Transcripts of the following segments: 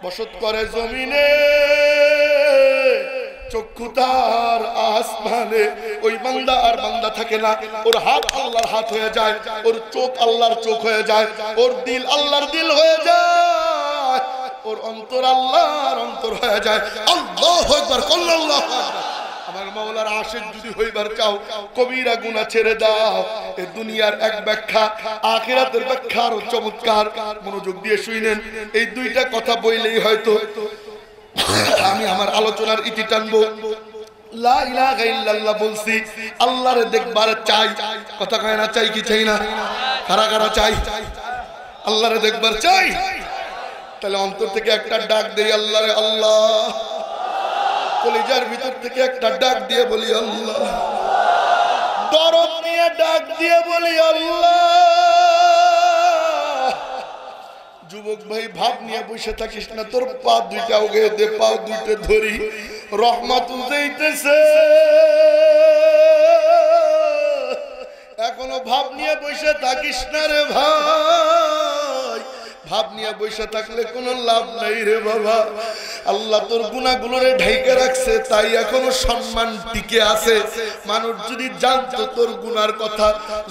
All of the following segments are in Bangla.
বসত করে জমিনে, চক্ষু তার আসমানে। ওই বান্দা আর বান্দা থাকে না, ওর হাত আল্লাহর হাত হয়ে যায়, ওর চোখ আল্লাহর চোখ হয়ে যায়, ওর দিল আল্লাহর দিল হয়ে যায়, ওর অন্তর আল্লাহর অন্তর হয়ে যায়। আল্লাহু আকবার, আল্লাহু আকবার। আমার মাওলার আশিক যদি হইবার চাও, কবিরা গুনাহ ছেড়ে দাও। এই দুনিয়ার এক ব্যাখ্যা, আখিরাতের ব্যাখ্যা আরো চমৎকার। মনোযোগ দিয়ে শুনেন, এই দুইটা কথা বললেই হয়তো আমি আমার আলোচনার ইতি টানবো। লা ইলাহা ইল্লাল্লাহ বলছি, আল্লাহরে দেখবার চাই, কথা কয় না চাই কি চাই না? কারা কারা চাই? আল্লাহরে দেখবার চাই। তাহলে অন্তর থেকে একটা ডাক দেই আল্লাহরে, আল্লাহ। কলিজার ভিতর থেকে একটা ডাক দিয়ে বলি আল্লাহ। দরদ নিয়ে ডাক দিয়ে বলি আল্লাহ। যুবক ভাই, ভাব নিয়ে বসে থাকিস না, তোর পা দুইটা উগে দে, পা দুইটা ধরি, রহমত উঠাইতেছে। এখনো ভাব নিয়ে বসে থাকিস না রে ভাই, ভাব নিয়ে বসে থাকলে কোনো লাভ নাই রে বাবা। আল্লাহ তোর গুনাহগুলোরে ঢাইকা রাখছে, তাই এখনো সম্মান টিকে আছে। মানুষ যদি জানতো তোর গুনার কথা,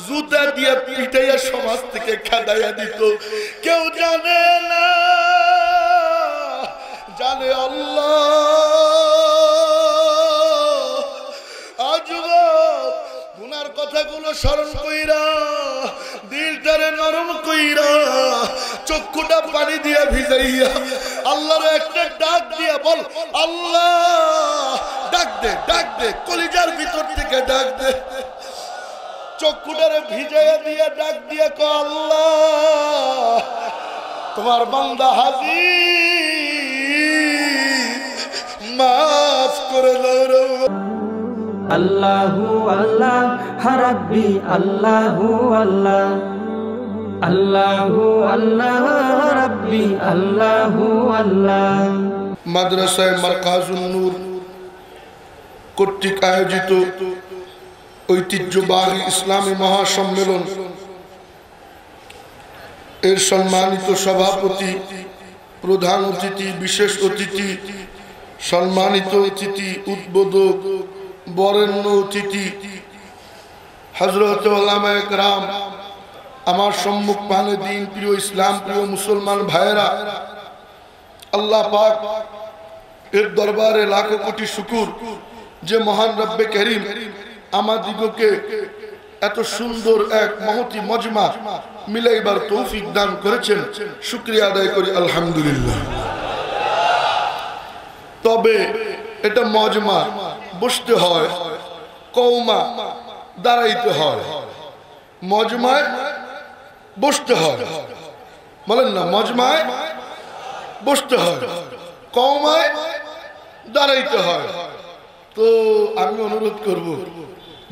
জুতা দিয়ে পিটাইয়া সমাজ থেকে খেদাইয়া দিত। কেউ জানে না, জানে আল্লাহ। আজব গুনার কথাগুলো স্মরণ কইরা, দিলটারে নরম কইরা, চক্ষুটা পানি দিয়া ভিজাইয়া আল্লাহর একটা ডাক দিয়া বল আল্লাহ। ডাক দে, ডাক দে, কলিজার ভিতর থেকে ডাক দে। চক্ষুটারে ভিজাইয়া দিয়া ডাক দিয়া কো আল্লাহ, তোমার বান্দা হাজির, মাফ করে দাও রে। আল্লাহু আল্লাহ রাব্বি, আল্লাহু আল্লাহ, আল্লাহু আল্লাহ রাব্বি, আল্লাহু আল্লাহ। মাদ্রাসায়ে মারকাজুন নূর কর্তৃক আয়োজিত ঐতিহ্যবাহী ইসলামী মহাসম্মেলন এর সম্মানিত সভাপতি, প্রধান অতিথি, বিশেষ অতিথি, সম্মানিত অতিথি, উদ্বোধক, বরেণ্য অতিথি, হযরত উলামায়ে কেরাম, আমার সম্মুখ পানে দিন প্রিয়, ইসলাম প্রিয় মুসলমান ভাইয়েরা, আল্লাহ পাক এর দরবারে লাখো কোটি শুকর যে মহান রব্বে করিম আমাদিগকে এত সুন্দর এক মহতি মজমা মিলাইবার তৌফিক দান করেছেন। শুকরিয়া আদায় করি আলহামদুলিল্লাহ। তবে এটা মজমা, বসতে হয়, কওমা দাঁড়াইতে হয়। মজমায় বসতে হয়, বলেন না, মজমায় বসতে হয়, কওমায় দাঁড়াইতে হয়। তো আমি অনুরোধ করব,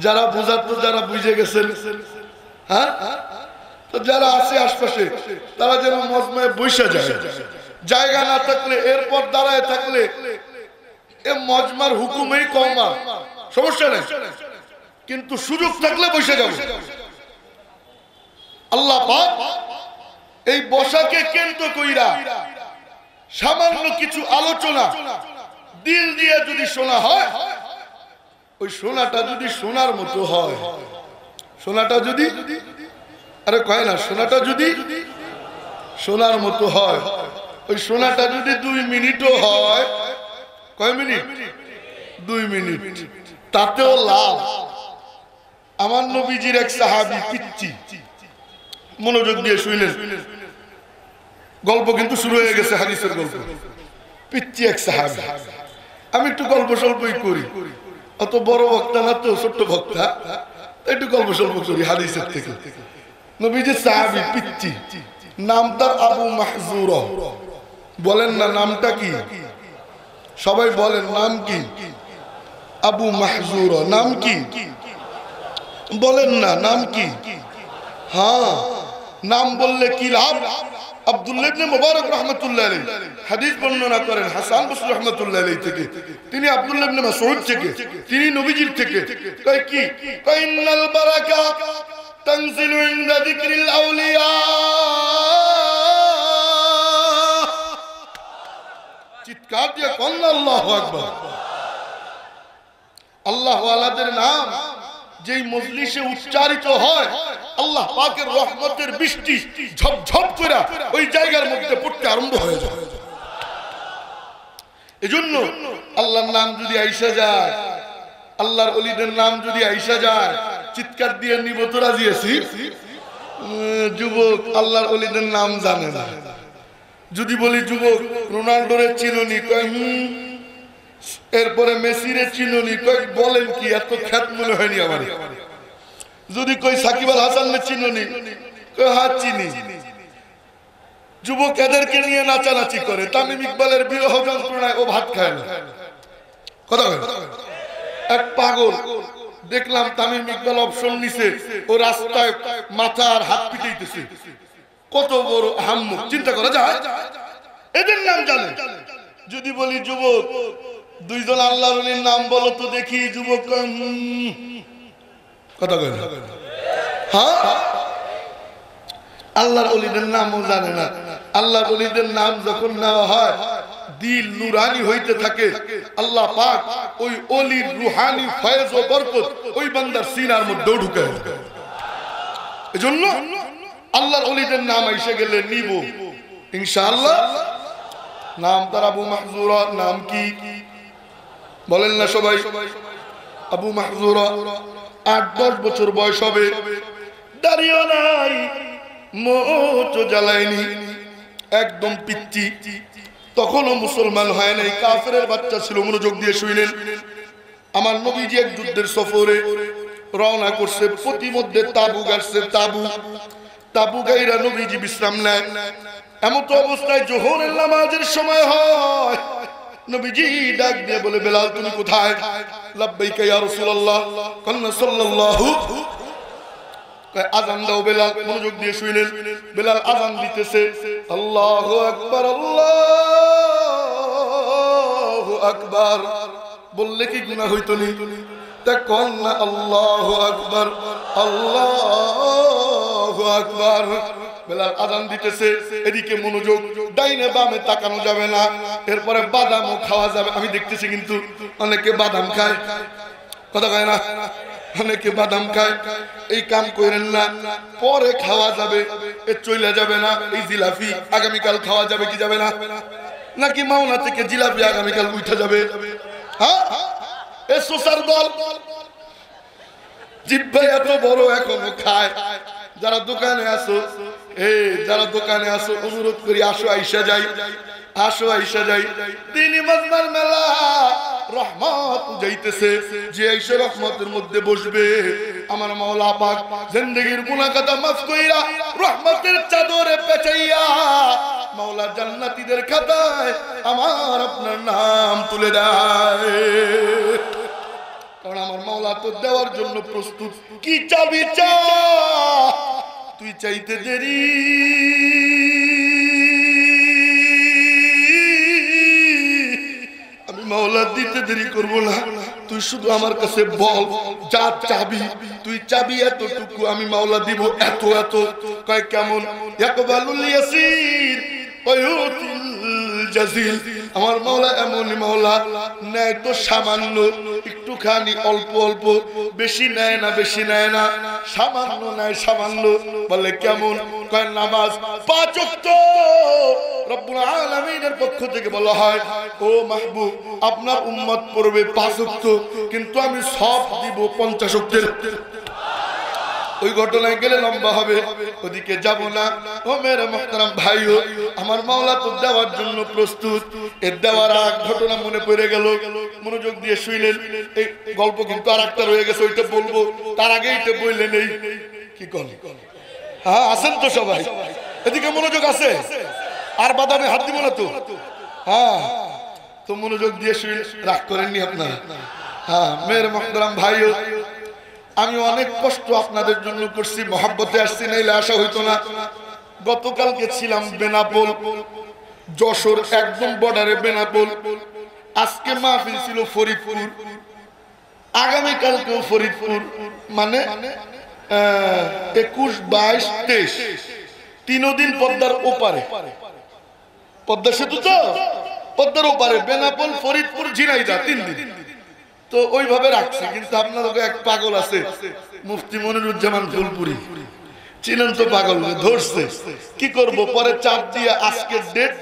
যারা বুঝার তো যারা বুঝে গেছেন, হ্যাঁ, তো যারা আছে আশপাশে তারা যেন মজমায় বসে যায়। জায়গা না থাকলে, এরপর দাঁড়ায় থাকলে এ মজমার হুকুমেই কওমা, সমস্যা নেই, কিন্তু সুযোগ থাকলে বসে যাবে। আল্লাহ পাক এই বসাকে কেন্দ্র কইরা সামান্য কিছু আলোচনা দিল দিয়ে যদি শোনা হয়, ওই শোনাটা যদি শোনার মতো হয়, শোনাটা যদি, আরে কয় না, শোনাটা যদি শোনার মতো হয়, ওই শোনাটা যদি 2 মিনিটও হয়, কয় মিনিট? 2 মিনিট, তাতেও লাভ। আমার নবীজির এক সাহাবী পিচ্চি, মনোযোগ দিয়ে শুনলেন, গল্প কিন্তু শুরু হয়ে গেছে, হাদিসের গল্প। পিচ্চি এক সাহাবী, আমি একটু গল্প স্বল্পই করি, অত বড় বক্তা না তো, ছোট্ট বক্তা, একটু গল্প স্বল্প করি হাদিসের থেকে। নবীজির সাহাবী পিচ্চি, নাম তার আবু মাহজুরা। বলেন না নামটা কি? সবাই বলেন নাম কি? আবু মাহজুরা। নাম কি? বলেন না নাম কি? হ্যাঁ, নাম বললে কি লাভ? আব্দুল্লাহ ইবনে মুবারক রাহমাতুল্লাহ আলাইহি হাদিস বর্ণনা করেন হাসান বসরি রাহমাতুল্লাহ আলাইহি থেকে, তিনি আব্দুল্লাহ ইবনে মাসউদ থেকে, তিনি নবীজির থেকে। কয় কি? কয় ইন্নাল বারাকা তানজিলু ইনদা যিকরিল আউলিয়া। চিৎকার দিয়ে কন্যা আল্লাহু আকবার। আল্লাহ ওয়ালাদের নাম যেই মজলিসে উচ্চারিত হয়, আল্লাহ পাকের রহমতের বৃষ্টি ঝপঝপ করে ওই জায়গার মধ্যে পড়তে আরম্ভ হয়ে যায়। এজন্য আল্লাহর নাম যদি আইসা যায়, আল্লাহর ওলিদের নাম যদি আইসা যায়, চিৎকার দিয়ে নিব তো রাজি আছি। যুবক আল্লাহর ওলিদের নাম জানে না। যদি বলি যুবক রোনাল্ডোরে চিনুনি, কয় এরপরে মেসিরে চিনুনি, কয় বলেন কি এত খ্যাত মনে হয়নি আমার। যদি কই সাকিব আল হাসানের চিনুনি, কয় হ্যাঁ চিনি। যুবক এদেরকে নিয়ে নাচানাচি করে। তামিম ইকবালের বিরহ যন্ত্রণায় ও ভাত খায় না। কথা বলে এক পাগল দেখলাম তামিম ইকবাল অপশন নিছে, ও রাস্তায় মাথা আর হাত পিটাইতেছে। কত বড় আহাম্মক, চিন্তা করা যায়? এদের নাম জানে। যদি বলি যুবক দুইজন আল্লাহর ওলির নাম বলো তো দেখি, যুবক কথা কয় না। হ্যাঁ, আল্লাহর ওলিদের নামও জানে না। আল্লাহর ওলিদের নাম যখন নেওয়া হয়, দিল নুরানি হইতে থাকে। আল্লাহ পাক ওই ওলির রুহানি ফয়েজ ও বরকত ওই বান্দার সিনার মধ্যে ঢুকে। এজন্য আল্লাহর ওলিদের নাম এসে গেলে নিব ইনশাআল্লাহ। নাম তার আবু মাহজুরা। নাম কি বলেন না সবাই? আবু মাহজুরা। 8-10 বছর বয়স হবে, দাড়িও নাই, মোচও জ্বালায়নি, একদম পিচ্চি। তখনও মুসলমান হয় নাই, কাফেরের বাচ্চা ছিল। মনোযোগ দিয়ে শুনলেন। আমার নবীজি এক যুদ্ধের সফরে রওনা করছে, প্রতিমধ্যে তাবু গাড়ছে। তাবু গাইরা নবীজি বিশ্রাম নেয়। এমত অবস্থায় জোহরের নামাজের সময় হয়, নবীজি ডাক দিয়ে বলে, বেলাল তুমি কোথায়? লাব্বাইকা ইয়া রাসূলুল্লাহ। কন্না সাল্লাল্লাহু। আযান দাও বেলাল। মনোযোগ দিয়ে শুনলেন। বেলাল আযান দিতেছে। আল্লাহু আকবার, আল্লাহু আকবার বললে কি গুনাহ হইতো নি? তা কন্না আল্লাহু আকবার, আল্লাহু আকবার। বেলাল আযান দিতেছে, এদিকে মনোযোগ, ডাইনে বামে তাকানো যাবে না। এরপরে বাদামও খাওয়া যাবে। আমি দেখতেছি কিন্তু অনেকে বাদাম খায়। কথা কয় না? অনেকে বাদাম খায়। এই কাম করেন না, পরে খাওয়া যাবে, এ চলে যাবে না। এই জিলাপি আগামীকাল খাওয়া যাবে কি যাবে না? নাকি মাওনা থেকে জিলাপি আগামীকাল উঠে যাবে? হ্যাঁ, এ সোসার দল জিহ্বা এত বড় এখনো খায়। যারা দোকানে আসো, যারা দোকানে আসো, অনুরোধ করি আসো, আইসা যাই, আসো আইসা যাই। দিনী মাজমার মেলা রহমত যাইতেছে। যে আইসা রহমতের মধ্যে বসবে, আমার মাওলা পাক জিন্দেগীর গুনাহ খাতা মাফ কইরা রহমতের চাদরে পেঁচাইয়া মাওলা জান্নাতীদের খাতায় আমার আপনার নাম তুলে দেয়। কারণ আমার মাওলা তো দেওয়ার জন্য প্রস্তুত। কি চাবি চা, তুই চাইতে দেরি, আমি মাওলা দিতে দেরি করব না। তুই শুধু আমার কাছে বল, যা চাবি, তুই চাবি এতটুকু, আমি মাওলা দিব এত এত। কয় কেমন? ইয়াকবালুল ইয়াসির ওয়ায়ুতিল জাজিল। আমার মাওলা এমন মাওলা, নেয় তো সামান্য, একটুখানি অল্প অল্প, বেশি নেয় না, বেশি নেয় না, সামান্য নেয়, সামান্য। বলে কেমন? কয় নামাজ 5 ওয়াক্ত রব্বুল আলামিনের পক্ষ থেকে বলা হয়, ও মাহবুব আপনার উম্মত পড়বে 5 ওয়াক্ত, কিন্তু আমি সব দিব 50 ওয়াক্তের। ওই ঘটনায় গেলে লম্বা হবে, ওদিকে যাব না। ও মেরে মুহতারাম ভাইও, আমার মাওলা তো দেওয়ার জন্য প্রস্তুত। এর দেওয়ার এক ঘটনা মনে পড়ে গেল, মনোযোগ দিয়ে শুনলেন। এই গল্প কিন্তু আর একটা রয়ে গেছে, ওইটা বলবো, তার আগে এইটা বললেন। এই কি কল? হ্যাঁ আছেন তো সবাই? এদিকে মনোযোগ আছে? আর বাদামে হাত দিব না তো? হ্যাঁ, তো মনোযোগ দিয়ে শুনলেন, রাগ করেননি আপনারা? হ্যাঁ মেরে মুহতারাম ভাইও, আমি অনেক কষ্ট আপনাদের জন্য করছি, মহাব্বতে আসছি, নাইলে আসা হইতো না। গতকালকে ছিলাম বেনাপোল, যশোর একদম বর্ডারে বেনাপোল। আজকে মাহফিল ছিল ফরিদপুর, আগামীকালকেও ফরিদপুর। মানে 21, 22, 23 3 দিন পদ্মার ওপারে। পদ্মা সেতু তো পদ্মার ওপারে বেনাপোল, ফরিদপুর, ঝিনাইদহ 3 দিন। তো ওইভাবে রাখছে। কিন্তু আপনাদের এক পাগল আছে মুফতি মনিরুজ্জামান ফুলপুরি, চিনেন তো পাগল, ধরছে। কি করব, পরে চাপ দিয়ে আজকে ডেট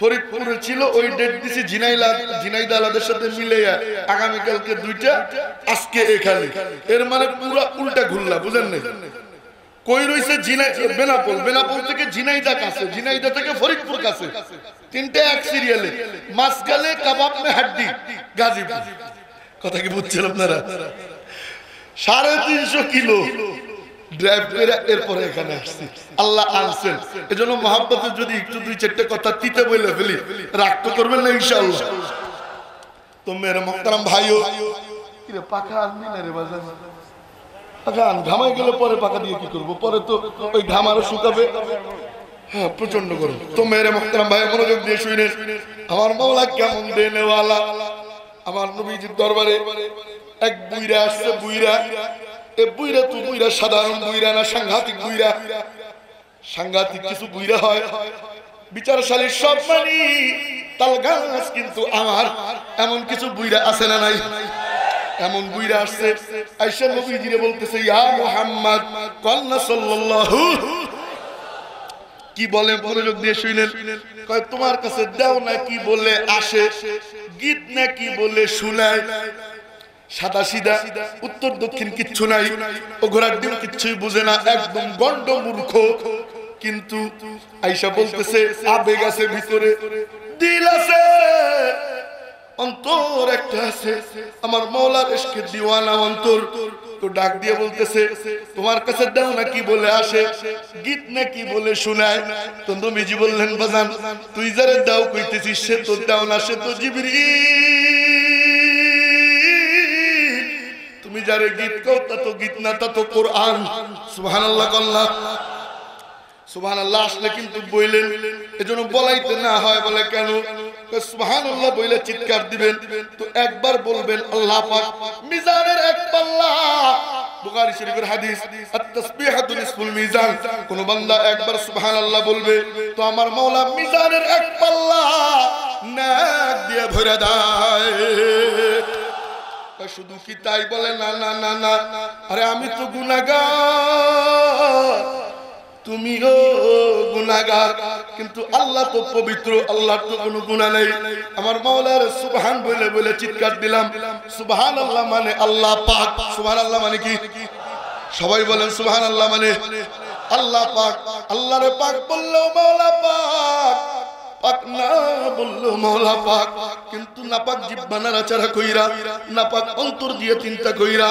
ফরিদপুরে ছিল, ওই ডেট দিছি ঝিনাইদালাদের সাথে মিলে আগামীকালকে 2টা, আজকে এখানে। এর মানে পুরো উল্টা ঘুরলা, বুঝেন না? কই রইছে বেনাপোল, বেনাপোল থেকে ঝিনাইদহ কাছে, ঝিনাইদহ থেকে ফরিদপুর কাছে, 3টে এক সিরিয়ালে। মাসকালে কাবাব মে হাড্ডি, গাজীপুর। কথা কি বুঝছেন আপনারা? 350 কিলো ড্রাইভ করে এরপরে এখানে আসছি। আল্লাহ আনছেন, এজন্য মহাব্বতে যদি একটু 2-4টা কথা তিতে বলে ফেলি, রাগ তো করবেন না ইনশাআল্লাহ। তো মেরে মোহতারাম ভাইও, কি রে পাখা আনবি না রে বাজার? পাখা আন, ঘামাই গেলে পরে পাখা দিয়ে কি করবো? পরে তো ওই ঘাম আরো শুকাবে। হ্যাঁ, প্রচন্ড গরম। তো মেরে মোহতারাম ভাই মনোযোগ দিয়ে শুনেন, আমার মাওলা কেমন দেনেওয়ালা। আমার নবীজির দরবারে এক বুইরা আসছে, বুইরা। এ বুইরা তো বুইরা সাধারণ বুইরা না, সাংঘাতিক বুইরা। সাংঘাতিক কিছু বুইরা হয়, বিচারশালীর সব মানি তাল গাছ, কিন্তু আমার এমন কিছু বুইরা আছে না নাই? এমন বুইরা আসছে, আয়েশা নবীজিরে বলতেছে, ইয়া মুহাম্মদ কন্না সাল্লাল্লাহু, কি বলে মনোযোগ দিয়ে শুনেন। কয় তোমার কাছে দাও না কি বলে আসে, গীত না কি বলে শোনায়, সাদা সিধা উত্তর দক্ষিণ কিচ্ছু নাই, ও ঘোড়ার ডিম কিচ্ছুই বুঝে না, একদম গন্ড মূর্খ। কিন্তু আয়েশা বলতেছে আবেগ আছে ভিতরে, দিল আছে, অন্তর একটা আছে, আমার মাওলার ইশকে দিওয়ানা অন্তর। তো ডাক দিয়ে বলতেছে, তোমার কাছে দাও না কি বলে আসে, গীত না কি বলে শোনায়। তো নবীজি বললেন, বাজান তুই যারে দাও কইতেছিস সে তো দাও না, সে তো জিবরিল। তুমি যারে গীত কও তা তো গীত না, তা তো কোরআন। সুবহানাল্লাহ আল্লাহ, সুবহানাল্লাহ আসলে কিন্তু বইলেন, এজন্য বলাইতে না হয়। বলে কেন? সুবহানাল্লাহ বইলে চিৎকার দিবেন। তো একবার বলবেন আল্লাহ পাক মিজানের এক পাল্লা, বুখারী শরীফের হাদিস, আত-তাসবিহাতু নিসফুল মিজান। কোন বান্দা একবার সুবহানাল্লাহ বলবে তো আমার মাওলা মিজানের এক পাল্লা নেক দিয়ে ভরে দেয়। শুধু কি তাই? বলে না না না না, আরে আমি তো গুনাহগার, তুমিও গুনাহগার, কিন্তু আল্লাহ তো পবিত্র, আল্লাহর তো কোনো গুনাহ নেই। আমার মাওলার সুবহান বলে বলে চিৎকার দিলাম। সুবহানাল্লাহ মানে আল্লাহ পাক। সুবহানাল্লাহ মানে কি? সবাই বলেন সুবহানাল্লাহ মানে আল্লাহ পাক। আল্লাহরে পাক বললেও মাওলা পাক, পাক না বললেও মাওলা পাক। কিন্তু নাপাক জিহ্বা নাড়াচাড়া কইরা, নাপাক অন্তর দিয়ে চিন্তা কইরা,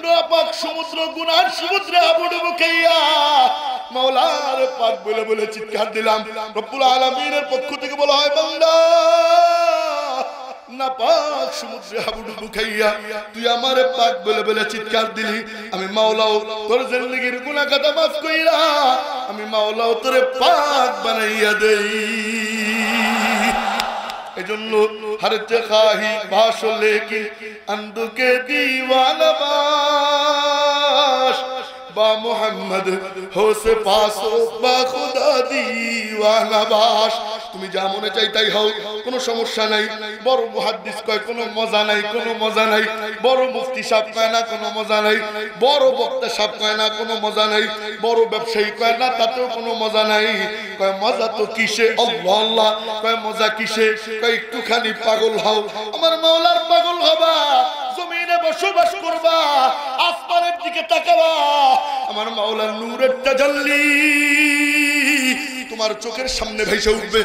নাপাক সমুদ্র গুনার সমুদ্রে আবুডুবু খাইয়া মাওলার পাক বলে বলে চিৎকার দিলাম। রব্বুল আলামিনের পক্ষ থেকে বলা হয়, বান্দা নাপাক সমুদ্রে হাবুডুবু খাইয়া তুই আমারে পাক বলে বলে চিৎকার দিলি, আমি মাওলাও তোর জিন্দেগীর গুনাহ খাতা মাফ কইরা আমি মাওলাও তোরে পাক বানাইয়া দেই। এজন্য হরতে খাহি ভাষ লেকি আন্দুকে দিওয়ানা বাস, বা মুহাম্মদ হোসে পাসো বা খুদা দিওয়ানা বাস। তুমি যা মনে চাই তাই হও, কোনো সমস্যা নাই। বড় মুহাদ্দিস কয় কোনো মজা নাই, কোনো মজা নাই। বড় মুফতি সাহেব কয় না কোনো মজা নাই। বড় বক্তা সাহেব কয় না কোনো মজা নাই। বড় ব্যবসায়ী কয় না তাতেও কোনো মজা নাই। কয় মজা তো কিসে? আল্লাহ আল্লাহ। কয় মজা কিসে? কয় একটুখানি পাগল হও, আমার মাওলার পাগল হবা, জমিনে বসবাস করবা, আসমানের দিকে তাকাবা, আমার মাওলার নূরের তাজাল্লি তোমার চোখের সামনে ভেসে উঠবে।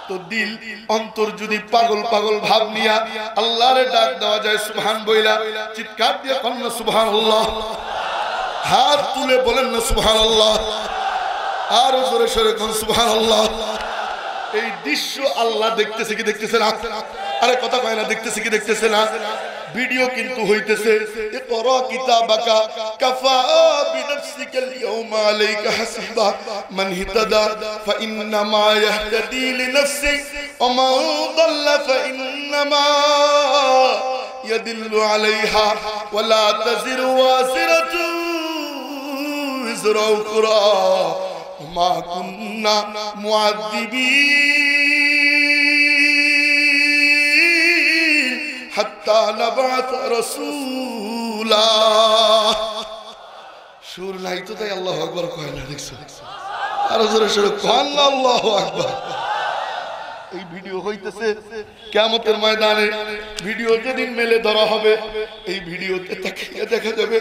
তো দিল অন্তর যদি পাগল পাগল ভাব নিয়া আল্লাহরে ডাক দেওয়া যায়, সুবহান বইলা চিৎকার দিয়ে বলেন না সুবহানাল্লাহ, হাত তুলে বলেন না সুবহানাল্লাহ, আর জোরে সরে কোন সুবহানাল্লাহ। এই দৃশ্য আল্লাহ দেখতেছে কি দেখতেছে না? আরে কথা কয় না, দেখতেছে কি দেখতেছে না? ভিডিও কিন্তু হইতেছে। ইকরা কিতাবাকা কাফা বিনফসিকাল ইয়াউমা আলাইকা হাসিবা মান হিতাদা ফা ইন্নামা ইয়াহতাদি লিনফসি ওয়া মান দাল্লা ফা ইন্নামা ইয়াদিল্লু আলাইহা ওয়া লা তাজিরু ওয়াজিরাতু উযরা উখরা মা কুন্না মুআযযিবিন হাত্তা নাবাত রাসূলা। সুর নাই তো তাই আল্লাহু আকবার কয় না, দেখছো? আরো জোরে সুরে কোন আল্লাহু আকবার। এই ভিডিও হইতেছে কিয়ামতের ময়দানে, ভিডিও যেদিন মেলে ধরা হবে, এই ভিডিওতে তাকিয়ে দেখা যাবে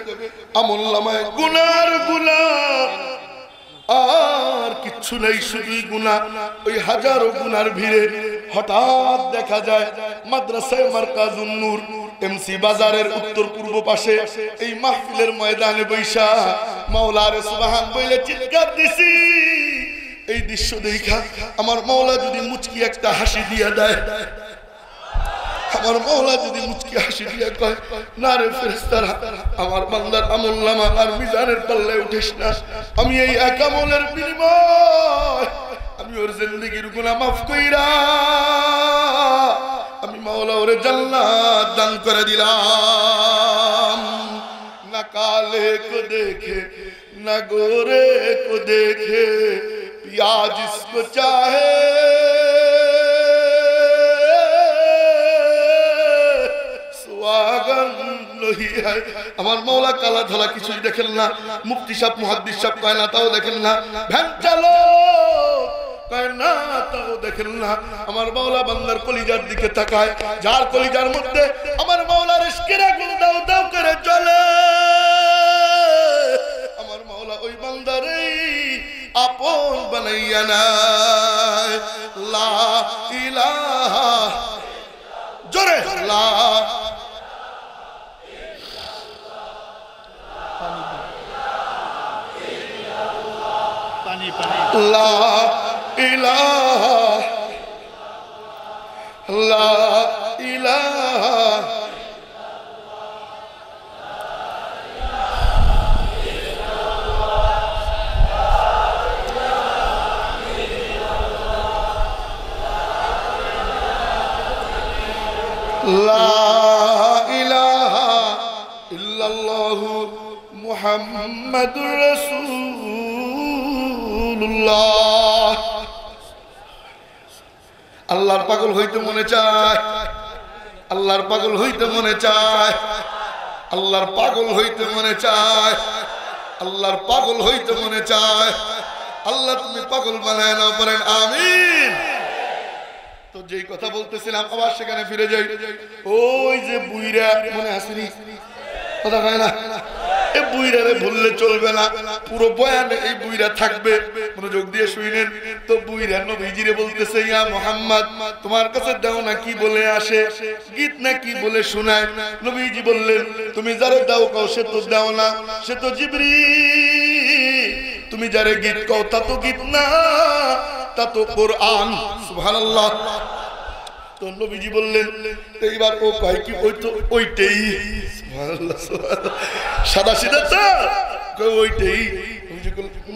আমলনামায় গুনার গুনাহ আর কিচ্ছু নাই, শুধুই গুনাহ। ওই হাজারো গুনার ভিড়ে হঠাৎ দেখা যায় মাদ্রাসায়ে মারকাজুন নূর এমসি বাজারের উত্তর পূর্ব পাশে এই মাহফিলের ময়দানে বৈশা মাওলার সুবহান বলে চিৎকার দিছি। এই দৃশ্য দেখা আমার মাওলা যদি মুচকি একটা হাসি দিয়া দেয়, আমার মাওলা যদি মুচকি হাসি দিয়া কয়, না রে ফেরেশতারা, আমার বান্দার আমলনামা আর মিজানের পাল্লায় উঠিস না, আমি এই এক আমলের বিনিময় আমি ওর জিন্দেগির গুনাহ মাফ কইরা আমি মাওলা ওরে জান্নাত দান করে দিলাম। না কালে কো দেখে না গোরে কো দেখে, पिया जिसको चाहे सुहागन नहीं है। আমার মওলা কালা ধলা কিছুই দেখেন না, মুফতি সাহেব মুহাদ্দিস সাহেব কয় না তাও দেখেন না, ভ্যান চালো কয় না তাও দেখেন না। আমার মওলা বান্দার কলিজার দিকে তাকায়, যার কলিজার মধ্যে আমার মওলার ইশকের আগুন দাও দাও করে জ্বলে, আমার মওলা ওই বান্দারে আপন বানাইয়া নেয়। লা ইলাহা জোরে লা লা ইলাহা লা ইলাহা লা ইলাহা ইল্লাল্লাহু মুহাম্মাদুর রাসূলুল্লাহ। আল্লাহর পাগল হইতে মনে চায়, আল্লাহর পাগল হইতে মনে চায়, আল্লাহর পাগল হইতে মনে চায়, আল্লাহর পাগল হইতে মনে চায়। আল্লাহ তুমি পাগল বানায় না, পড়েন আমিন। তো যেই কথা বলতেছিলাম আবার সেখানে ফিরে যাই। ওই যে বুইরা মনে আসেনি কথা কয় না, এই বুইরারে ভুললে চলবে না, পুরো বয়ানে এই বুইরা থাকবে, মনোযোগ দিয়ে শুনেন। তো বুইরা নবীজিরে বলতেছে, ইয়া মুহাম্মদ তোমার কাছে দাও না কি বলে আসে, গীত না কি বলে শোনায়। নবীজি বললেন, তুমি যারে দাও কও সে তো দাও না, সে তো জিবরিল। তুমি যারে গীত কও তা তো গীত না, তা তো কোরআন। সুবহানাল্লাহ। তো নবীজি বললেন, এইবার ও কয় কি ওই তো ওইটাই। সুবহানাল্লাহ সাদা সিধা তো কয় ওইটাই।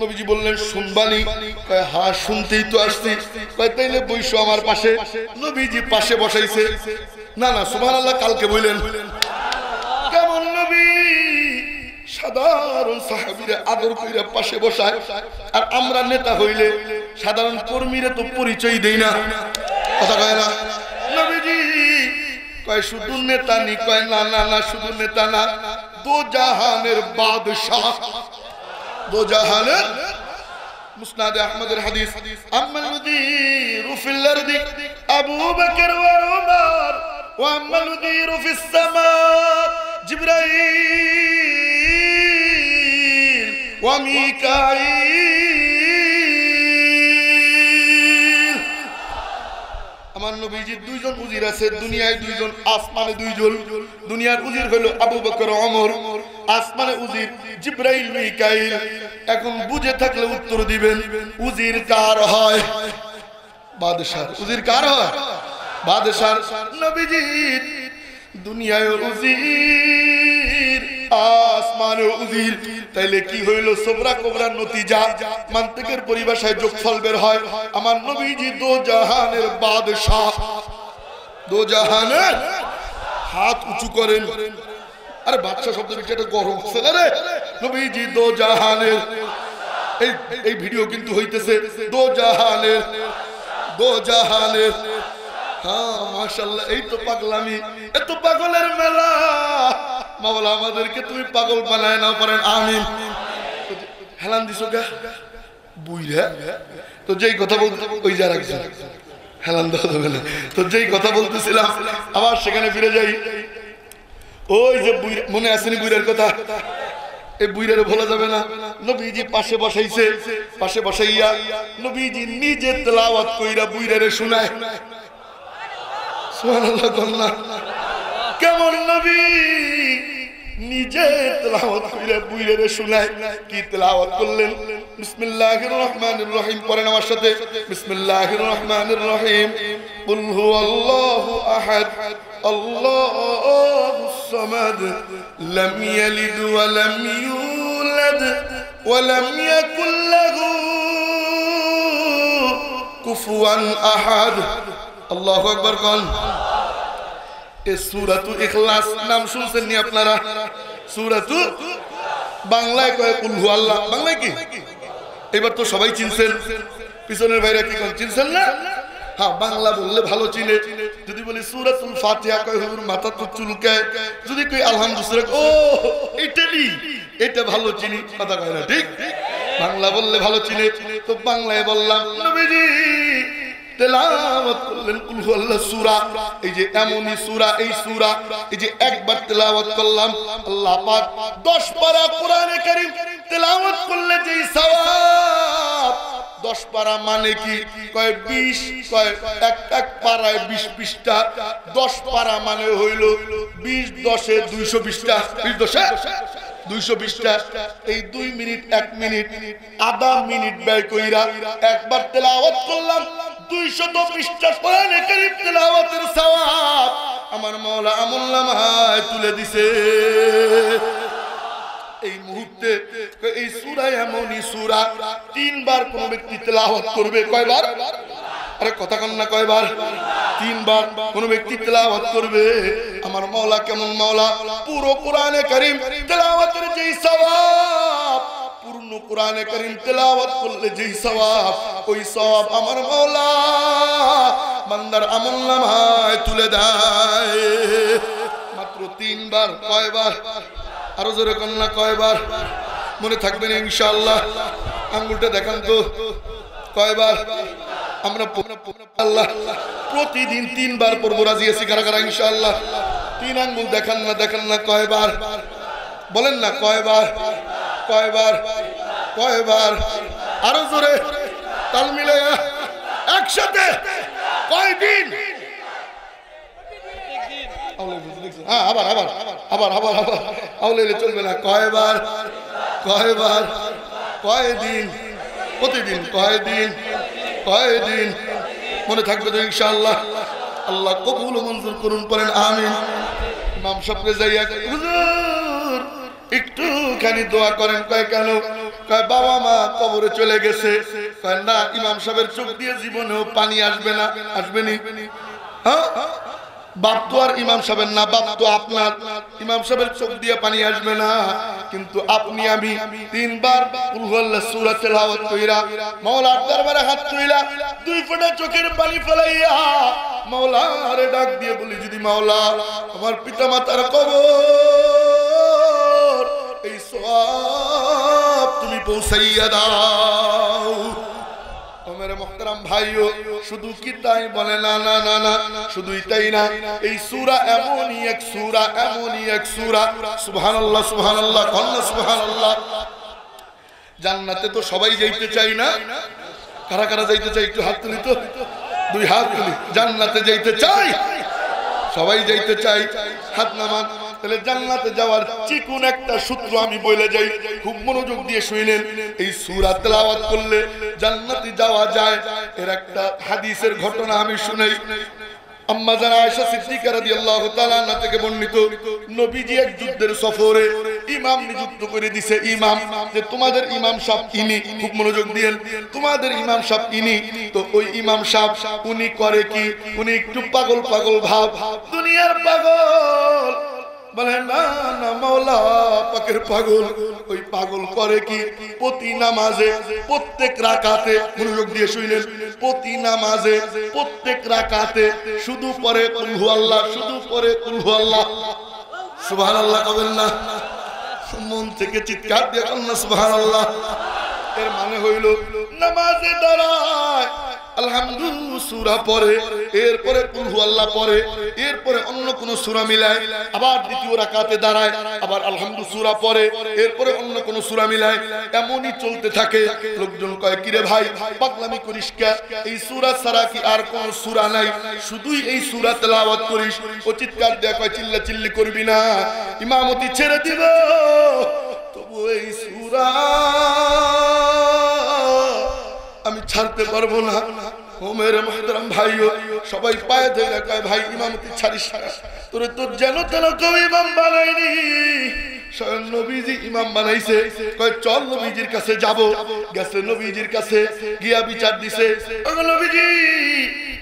নবীজি বললেন, শুনবানি? কয় হ্যাঁ শুনতেই তো আসছি। কয় তাইলে বইসো আমার পাশে। নবীজি পাশে বসাইছে। না না সুবহানাল্লাহ কালকে বললেন। কেমন নবী সাধারণ সাহাবীরা আদর কইরা পাশে বসায়, আর আমরা নেতা হইলে সাধারণ কর্মীরা তো পরিচয় দেই না, কথা কয় না। নবীজি কয় শুধু নেতা নি, কয় না না না শুধু নেতা না, দো জাহানের বাদশাহ, দো জাহানের। মুসনাদে আহমদের হাদিস, আম্মাল মুদীরু ফিল আরদি আবু বকর ওয়া উমর ওয়া আম্মাল মুদীরু ফিস সামা জিবরাইল ওয়া মিকাঈল। আমার নবীজির দুইজন উজির আছে, দুনিয়ায় দুইজন, আসমানে দুইজন। দুনিয়ার উজির হলো আবু বকর ওমর, আসমানে উজির জিবরাইল মিকাঈল। এখন বুঝে থাকলে উত্তর দিবেন, উজির কার হয়? বাদশাহ। উজির কার হয়? বাদশাহ। নবীজির দুনিয়ায় উজির, আসমানে উজির। তাইলে কি হইল? সোবরা কোবরা নতিজা, মান্তিকের পরিভাষায় যোগফল বের হয়। আমার নবীজি দো জাহানের বাদশাহ, দো জাহানের। হাত উঁচু করেন। আরে বাদশাহ শব্দ একটা গরম ছেলে রে। নবীজি দো জাহানের। এই ভিডিও কিন্তু হইতেছে দো জাহানের, দো জাহানের। হ্যাঁ মাশাআল্লাহ, এই তো পাগলামি, এত পাগলের মেলা। মাওলা আমাদেরকে তুমি পাগল বানায় নাও, পারেন আমিন। হেলান দিছো গা বুইরা, তো যেই কথা বলতে ওই যা রাখছে হেলান দেওয়া যাবে না। তো যেই কথা বলতেছিলাম আবার সেখানে ফিরে যাই। ওই যে মনে আসেনি বুইরার কথা, এই বুইরারে ভোলা যাবে না। নবীজি পাশে বসাইছে, পাশে বসাইয়া নবীজি নিজে তেলাওয়াত কইরা বুইরারে শোনায়। সুবহানাল্লাহ কন্যা, কেমন নবী নিজে তেলাওয়াত কইরা বুইরারে শোনায়। কি তেলাওয়াত করলেন? বিসমিল্লাহির রহমানির রহিম পড়েন আমার সাথে। বিসমিল্লাহির রহমানির রহিম। কুল হুয়াল্লাহু আহাদ আল্লাহুস সামাদ লাম ইয়ালিদ ওয়া লাম ইউলাদ ওয়া লাম ইয়াকুল লাহু কুফুয়ান আহাদ। আল্লাহু আকবার কোন। এই সূরাতুল ইখলাস নাম শুনছেন নি আপনারা? সূরাতু বাংলায় কয় কুল হুয়াল্লাহ, বাংলায় কি? এবার তো সবাই চিনছেন, পিছনের ভাইরা কি কোন চিনছেন না? হ্যাঁ, বাংলা বললে ভালো চিনে। যদি বলি সূরাতুল ফাতিহা কয় হুজুর মাথা তো চুলকায়। যদি কই আলহামদুলিল্লাহ, ও এইটাই, এটা ভালো চিনি, কথা কয় না ঠিক? বাংলা বললে ভালো চিনে, তো বাংলায় বললাম। নবীজি তেলাওয়াত করলেন কুল হুয়াল্লাহ সূরা। এই যে এমনই সূরা, এই সূরা এই যে একবার তেলাওয়াত করলাম, আল্লাহ পাক 10 পারা কোরআনে কারীম তেলাওয়াত করলে যেই সওয়াব, 10 পারা মানে কি? কয় 20, কয় এক পারায় 20 পৃষ্ঠা। 10 পারা মানে হইল 20 10 এ 220টা, 20 10 220টা। এই 2 মিনিট 1 মিনিট আধা মিনিট ব্যয় কইরা একবার তেলাওয়াত করলাম। 200 পৃষ্ঠা কোরআনে কারীম তেলাওয়াতের সওয়াব আমার মাওলা আমলনামায় তুলে দিছে। এই মুহূর্তে এই সূরা এমনই সূরা 3 বার কোন ব্যক্তি তেলাওয়াত করবে। কয়বার? আরে কথা কন না, কয়বার? 3 বার কোন ব্যক্তি তেলাওয়াত করবে। আমার মাওলা কেমন মাওলা, পুরো কোরআনে কারীম তেলাওয়াতের যেই সওয়াব, পূর্ণ কোরআনে কারীম তেলাওয়াত করলে যেই সওয়াব, ওই সওয়াব আমার মাওলা বান্দার আমলনামায় তুলে দেয় মাত্র 3 বার। কয়বার? আরো জোরে কোন না, কয়বার? মনে থাকবেন ইনশাআল্লাহ। আঙ্গুলটা দেখান তো, কয়বার? আমরা আল্লাহ প্রতিদিন 3 বার পড়বো। রাজি আছি কারা কারা ইনশাআল্লাহ? 3 আঙ্গুল দেখান না, দেখান না, কয়বার? বলেন না, কয়বার? কয়বার? কয়বার? আরো জোরে তাল মিলে একসাথে, কয়দিন? হ্যাঁ, আবার আবার আবার আবার আবার আওলাইলে চলবে না। কয়বার? কয়বার? কয়দিন? প্রতিদিন। কয়দিন? কয়দিন? মনে থাকবে তো ইনশাআল্লাহ। আল্লাহ কবুল ও মঞ্জুর করুন, পড়েন আমিন। ইমাম সাহেবকে যাইয়া হুজুর একটুখানি দোয়া করেন। কয় কেন? কয় বাবা মা কবরে চলে গেছে। কয় না, ইমাম সাহেবের চোখ দিয়ে জীবনেও পানি আসবে না। আসবে নি? হ্যাঁ, বাপ তো আর ইমাম সাহেবের না, বাপ তো আপনার। ইমাম সাহেবের চোখ দিয়ে পানি আসবে না, কিন্তু আপনি আমি 3 বার কুল হুয়াল্লাহ সূরা তেলাওয়াত কইরা মাওলার দরবারে হাত তুইলা 2 ফোঁটা চোখের পানি ফেলাইয়া মাওলারে ডাক দিয়ে বলি, যদি মাওলা আমার পিতামাতার কবর এই সওয়াব তুমি পৌঁছাইয়া দাও। মেরে মুহতারাম ভাইও, শুধু কি তাই বলে? না না না না, শুধুই তাই না, এই সূরা এমনই এক সূরা, এমনই এক সূরা। সুবহানাল্লাহ, সুবহানাল্লাহ, কন্না সুবহানাল্লাহ। জান্নাতে তো সবাই যাইতে চাই না? কারা কারা যাইতে চাই একটু হাত তুলি তো, 2 হাত তুলি। জান্নাতে যাইতে চাই, সবাই যাইতে চাই, হাত নামান। তাহলে জান্নাতে যাওয়ার চিকুন একটা সূত্র আমি বলে যাই, খুব মনোযোগ দিয়ে শুনেন। এই সূরা তেলাওয়াত করলে জান্নাতে যাওয়া যায়, এর একটা হাদিসের ঘটনা আমি শুনাই। আম্মা জানা আয়েশা সিদ্দিকা রাদিয়াল্লাহু তাআলা আনহা থেকে বর্ণিত, নবীজি এক যুদ্ধের সফরে ইমাম নিযুক্ত করে দিয়েছে। ইমাম, যে তোমাদের ইমাম সাহেব ইনি, খুব মনোযোগ দিয়েন, তোমাদের ইমাম সাহেব ইনি। তো ওই ইমাম সাহেব উনি করে কি? উনি একটু পাগল পাগল ভাব, দুনিয়ার পাগল, বলে না না মাওলা পাকের পাগল। ওই পাগল করে কি প্রতি নামাজে প্রত্যেক রাকাতে, মনোযোগ দিয়ে শুনলেন, প্রতি নামাজে প্রত্যেক রাকাতে শুধু পরে কুল হু আল্লাহ, শুধু পরে কুল হু আল্লাহ। সুবহানাল্লাহ কবেন না? মন থেকে চিৎকার দিয়ে কন্যা সুবহানাল্লাহ। এর মানে হইল নামাজে দাঁড়ায় আলহামদুলিল্লাহ সূরা পড়ে, এরপরে কুল হু আল্লাহ পড়ে, এরপরে অন্য কোন সূরা মিলায়, আবার দ্বিতীয় রাকাতে দাঁড়ায়, আবার আলহামদুলিল্লাহ সূরা পড়ে, এরপরে অন্য কোন সূরা মিলায়। এমনই চলতে থাকে। লোকজন কয় কিরে ভাই পাগলামি করিস কে? এই সূরা ছাড়া কি আর কোন সূরা নাই? শুধুই এই সূরা তেলাওয়াত করিস? ও চিৎকার দিয়ে কয় চিল্লা চিল্লি করবি না, ইমামতি ছেড়ে দিব, তবু এই সূরা আমি ছাড়তে পারবো না। ও মেরে মুহতারাম ভাইও, সবাই পায়ে ধরে কয় ভাই ইমামতি ছাড়িস না, তোরে তো যেন তেন কেউ ইমাম বানাইনি, স্বয়ং নবীজি ইমাম বানাইছে। কয় চল নবীজির কাছে যাব। গেছে নবীজির কাছে, গিয়া বিচার দিছে, ও নবীজি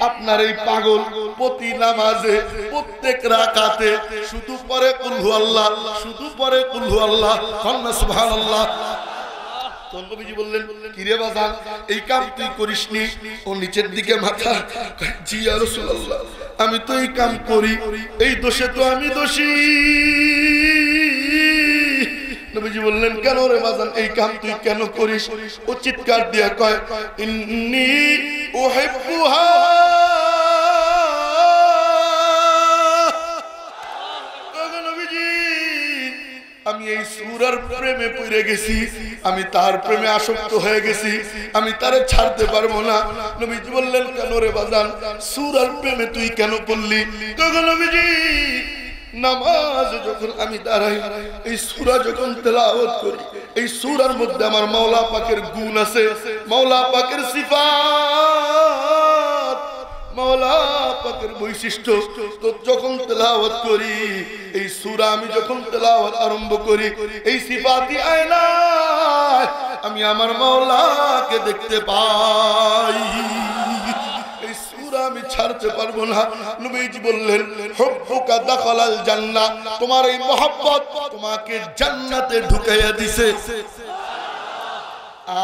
আপনার এই পাগল প্রতি নামাজে প্রত্যেক রাকাতে শুধু পরে কুল হু আল্লাহ, শুধু পরে কুল হু আল্লাহ। কন্না সুবহানাল্লাহ। নবীজি বললেন কিরে বাজান এই কাম তুই করিসনি? ও নিচের দিকে মাথা, জি ইয়া রাসূলুল্লাহ আমি তো এই কাম করি, এই দোষে তো আমি দোষী। নবীজি বললেন কেন রে বাজান এই কাম তুই কেন করিস? ও চিৎকার দিয়া কয় ইন্নী উহিব্বুহা, আমি এই সূরার প্রেমে পড়ে গেছি, আমি তার প্রেমে আসক্ত হয়ে গেছি, আমি তারে ছাড়তে পারবো না। নবীজি বললেন কেন রে বাজান সূরার প্রেমে তুই কেন পড়লি? নবীজি নামাজ যখন আমি দাঁড়াই, এই সূরা যখন তেলাওয়াত করি, এই সূরার মধ্যে আমার মাওলা পাকের গুণ আছে, মাওলা পাকের সিফাত, মাওলা পাকের বৈশিষ্ট্য। তো যখন তেলাওয়াত করি এই সূরা, আমি যখন তেলাওয়াত আরম্ভ করি, এই সিফাতি আয়নায় আমি আমার মাওলাকে দেখতে পাই। এই সূরা আমি ছাড়তে পারবো না। নবীজি বললেন হুব্বুকা দাখালাল জান্নাহ, তোমার এই মহব্বত তোমাকে জান্নাতে ঢুকাইয়া দিছে।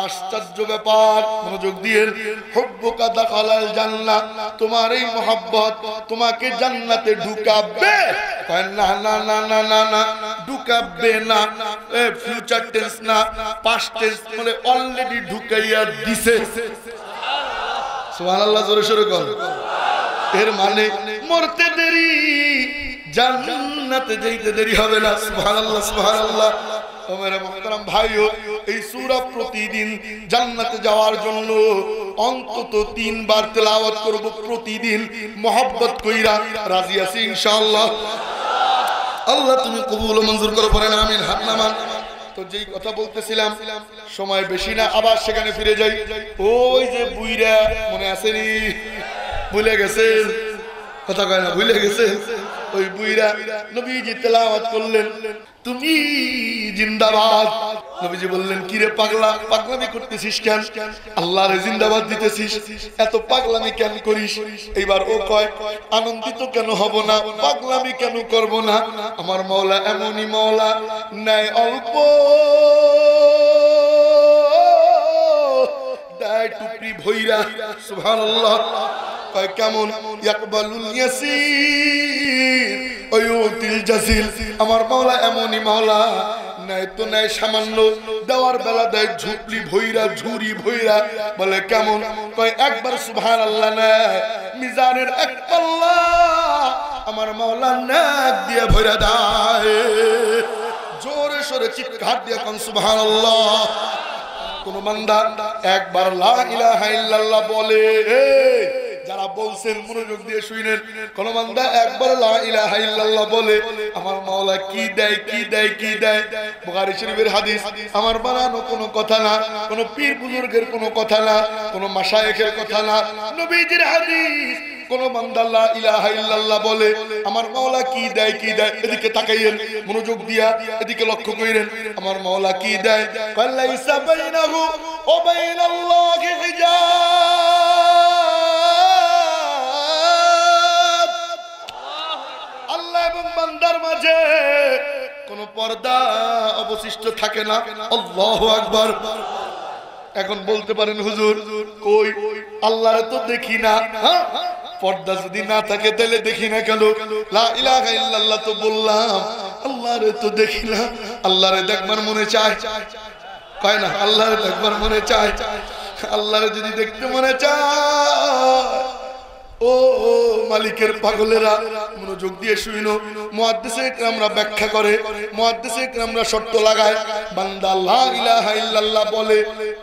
আশ্চর্য ব্যাপার, মনোযোগ দিয়ে, হুব্বুকা দাখালাল জান্নাহ, তোমার এই মহব্বত তোমাকে জান্নাতে ঢুকাবে। কয় না না না না না না, ঢুকাবে না, ফিউচার টেন্স না, পাস্ট টেন্স, মানে অলরেডি ঢুকাইয়া দিছে। সুবহানাল্লাহ, জোরে সোরে বল। এর মানে মরতে দেরি, জান্নাতে যাইতে দেরি হবে না। সুবহানাল্লাহ সুবহানাল্লাহ। মেরে মুহতারাম ভাইও, এই সূরা প্রতিদিন জান্নাতে যাওয়ার জন্য অন্তত 3 বার তেলাওয়াত করব প্রতিদিন, মহব্বত কইরা। রাজি আছি ইনশাআল্লাহ? আল্লাহ তুমি কবুল ও মঞ্জুর করো, পড়েন আমিন। হাত নামান। তো যেই কথা বলতেছিলাম, সময় বেশি না, আবার সেখানে ফিরে যাই। ওই যে বুইরা মনে আসেনি? ভুলে গেছেন? কথা কয় না, ভুলে গেছেন? ওই বুইরা নবীজি তেলাওয়াত করলেন তুমি জিন্দাবাদ। নবীজি বললেন কিরে পাগলা, পাগলামি করতেছিস কেন? আল্লাহরে জিন্দাবাদ দিতেছিস, এত পাগলামি কেন করিস? এইবার ও কয় আনন্দিত কেন হব না, পাগলামি কেন করব না? আমার মাওলা এমনই মাওলা, নাই অল্প দায় টুকরি ভইরা। সুবহানাল্লাহ। কয় কেমন? ইয়াকবালুল ইয়াসির ওয়া ইউতিল জাসিল। আমার মাওলা এমনই মাওলা, নাই তো নাই সামান্য, দেওয়ার বেলা দেয় ঝুপড়ি ভইরা, ঝুরি ভইরা। বলে কেমন? কয় একবার সুবহানাল্লাহ না, মিজানের এক পাল্লা আমার মাওলা নাক দিয়ে ভইরা দেয়। জোরে সোরে চিৎকার দিয়ে কোন সুবহানাল্লাহ। কোন বান্দা একবার লা ইলাহা ইল্লাল্লাহ বলে, যারা বলছেন মনোযোগ দিয়ে শুনেন, কোন বান্দা একবার লা ইলাহা ইল্লাল্লাহ বলে, আমার মাওলা কি দেয়, কি দেয়, কি দেয়। বুখারী শরীফের হাদিস, আমার বানানো কোনো কথা না, কোনো পীর বুজুর্গের কোনো কথা না, কোনো মাশায়েখের কথা না, নবীজির হাদিস। কোন বান্দা লা ইলাহা ইল্লাল্লাহ বলে, আমার মাওলা কি দেয়, কি দেয়। এদিকে তাকাইয়েন, মনোযোগ দিয়া এদিকে লক্ষ্য কইরেন, আমার মাওলা কি দেয়। কাল্লাইসা বাইনাহু ওয়া বাইনাল্লাহি হিজাব। আল্লাহ এবং বান্দার মাঝে কোনো পর্দা অবশিষ্ট থাকে না। আল্লাহু আকবার। এখন বলতে পারেন হুজুর কই আল্লাহরে তো দেখি না, হ্যাঁ পর্দা যদি না থাকে তাহলে দেখি না কেন? লা ইলাহা ইল্লাল্লাহ তো বললাম, আল্লাহরে তো দেখি না, আল্লাহরে দেখবার মনে চায়, কয় না আল্লাহরে দেখবার মনে চায়। আল্লাহরে যদি দেখতে মনে চায়, ও মালিকের পাগলেরা মনোযোগ দিয়ে শুনো। মুহাদ্দিসে কেরামরা ব্যাখ্যা করে, মুহাদ্দিসে কেরামরা শর্ত লাগায়, বান্দা লা ইলাহা ইল্লাল্লাহ বলে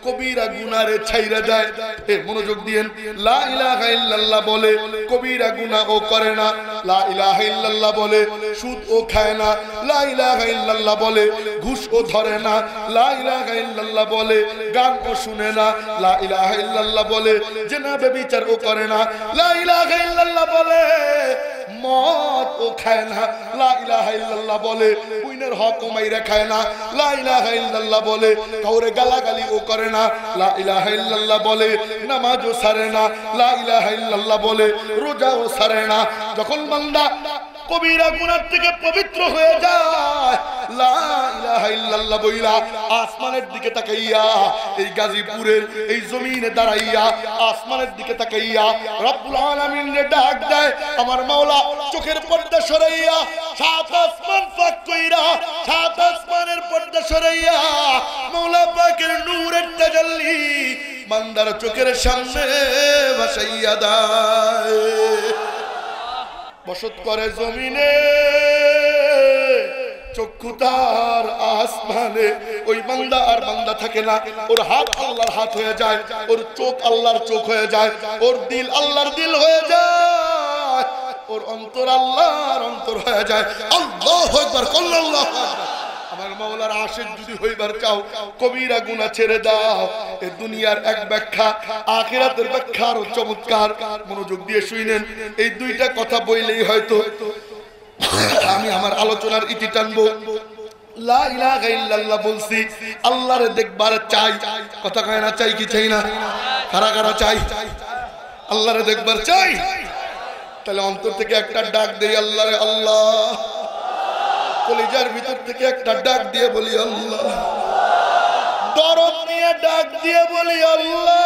কবিরা গুনারে ছাইরা দেয়। এ মনোযোগ দিয়েন, লা ইলাহা ইল্লাল্লাহ বলে কবিরা গুনাহ ও করে না। লা ইলাহা ইল্লাল্লাহ বলে সুদ ও খায় না। লা ইলাহা ইল্লাল্লাহ বলে ঘুষ ও ধরে না। লা ইলাহা ইল্লাল্লাহ বলে গান ও শুনে না। লা ইলাহা ইল্লাল্লাহ বলে জিনা ব্যভিচার ও করে না। লা ইলাহা ইল্লাল্লাহ বলে মদ ও খায় না। লা ইলাহা ইল্লাল্লাহ বলে বুইনের হক ও মাইরা খায় না। লা ইলাহা ইল্লাল্লাহ বলে কাউরে গালাগালি ও করে না। লা ইলাহা ইল্লাল্লাহ বলে নামাজও ছাড়ে না। লা ইলাহা ইল্লাল্লাহ বলে রোজাও ছাড়ে না। যখন বান্দা কবিরা গুনাহ থেকে পবিত্র হয়ে যায়, লা ইলাহা ইল্লাল্লাহ বইলা আসমানের দিকে তাকাইয়া, এই গাজীপুরের এই জমিনে দাঁড়াইয়া আসমানের দিকে তাকাইয়া রব্বুল আলামিনকে ডাক দেয়, আমার মাওলা চোখের পর্দা সরাইয়া সাত আসমান পাক কইরা সাত আসমানের পর্দা সরাইয়া মাওলা পাকের নূরের তাজাল্লি বান্দার চোখের সামনে ভাসাইয়া দেয়। বসত করে জমিনে, চক্ষু তার আসমানে। ওই বান্দা আর বান্দা থাকে না, ওর হাত আল্লাহর হাত হয়ে যায়, ওর চোখ আল্লাহর চোখ হয়ে যায়, ওর দিল আল্লাহর দিল হয়ে যায়, ওর অন্তর আল্লাহর অন্তর হয়ে যায়। আল্লাহু আকবার, আল্লাহু আকবার। আমার মাওলার আশিক যদি হইবার চাও, কবিরা গুনাহ ছেড়ে দাও। এই দুনিয়ার এক ব্যাখ্যা, আখিরাতের ব্যাখ্যা আরো চমৎকার। মনোযোগ দিয়ে শুনেন, এই দুইটা কথা বইলেই হয়তো আমি আমার আলোচনার ইতি টানবো। লা ইলাহা ইল্লাল্লাহ বলছি, আল্লাহরে দেখবার চাই, কথা কয় না চাই কি চাই না? কারা কারা চাই? আল্লাহরে দেখবার চাই। তাহলে অন্তর থেকে একটা ডাক দেই আল্লাহরে, আল্লাহ। কলিজার ভিতর থেকে একটা ডাক দিয়ে বলি আল্লাহ। দরদ নিয়ে ডাক দিয়ে বলি আল্লাহ।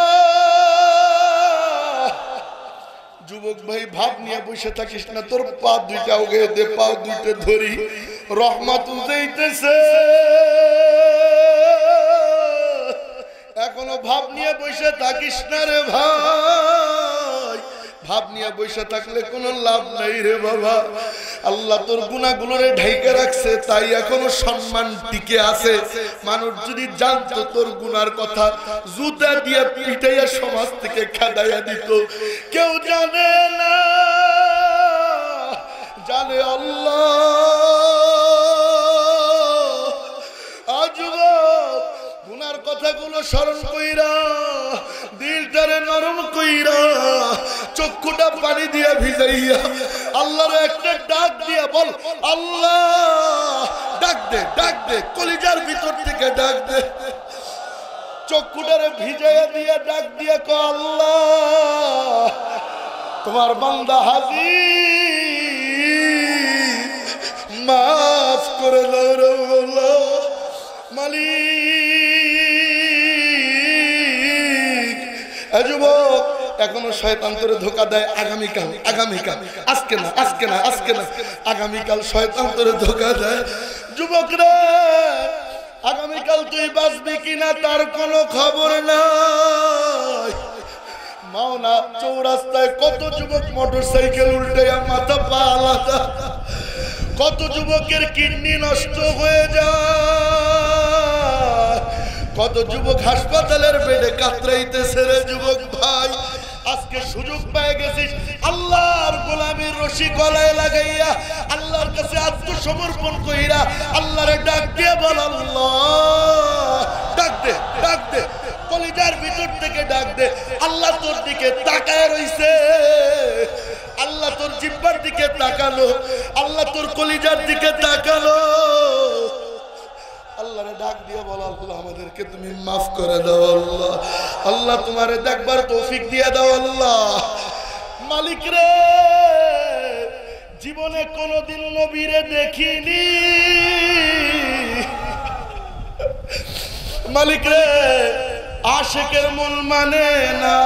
যুবক ভাই ভাব নিয়ে বসে থাকিস না, তোর পা দুইটা উগে দে, পা দুইটা ধরি, রহমত উজাইতেছে। এখনো ভাব নিয়ে বসে থাকিস না রে ভাই, ভাব নিয়ে বসে থাকলে কোনো লাভ নাই রে বাবা। আল্লাহ তোর গুনাহগুলোরে ঢাইকা রাখছে, তাই এখনো সম্মান টিকে আছে। মানুষ যদি জানতো তোর গুনার কথা, জুতা দিয়ে পিটাইয়া সমাজ থেকে খেদাইয়া দিত। কেউ জানে না, জানে আল্লাহ। আজ গুনার কথাগুলো স্মরণ কইরা, দিলটারে নরম কইরা, চক্ষুটা পানি দিয়া ভিজাইয়া আল্লাহর একটা ডাক দিয়া বল আল্লাহ। ডাক দে, ডাক দে, কলিজার ভিতর থেকে ডাক দে। চক্ষুটারে ভিজাইয়া দিয়া ডাক দিয়া ক আল্লাহ, তোমার বান্দা হাজির, মাফ করে দাও রে আল্লাহ। মালিক যুবক, এখনো শয়তান তোরে ধোঁকা দেয়। আগামীকাল, আগামীকাল, আজকে না, আজকে না, আজকে না, আগামীকাল শয়তান তোরে ধোঁকা দেয়। যুবক রে, আগামীকাল তুই বাঁচবি কিনা তার কোনো খবর নাই। মাওনা চৌরাস্তায় কত যুবক মোটরসাইকেল উল্টাইয়া মাথা পা আলাদা, কত যুবকের কিডনি নষ্ট হয়ে যায়, কত যুবক হাসপাতালের বেডে কাতরাইতেছে রে যুবক ভাই। আজকে সুযোগ পেয়ে গেছিস আল্লাহর গোলামের রশি গলায় লাগাইয়া আল্লাহর কাছে আত্মসমর্পণ কইরা আল্লাহরে ডাক দিয়ে বল আল্লাহ। ডাক দে, ডাক দে, কলিজার ভিতর থেকে ডাক দে। আল্লাহ তোর দিকে তাকায় রইছে, আল্লাহ তোর জিহ্বার দিকে তাকালো, আল্লাহ তোর কলিজার দিকে তাকালো। আল্লাহরে ডাক দিয়ে বল আল্লাহ আমাদেরকে তুমি মাফ করে দাও আল্লাহ। আল্লাহ তোমারে দেখবার তৌফিক দিয়ে দাও আল্লাহ। মালিক রে, জীবনে কোনোদিন নবীরে দেখিনি, মালিক রে আশিকের মন মানে না,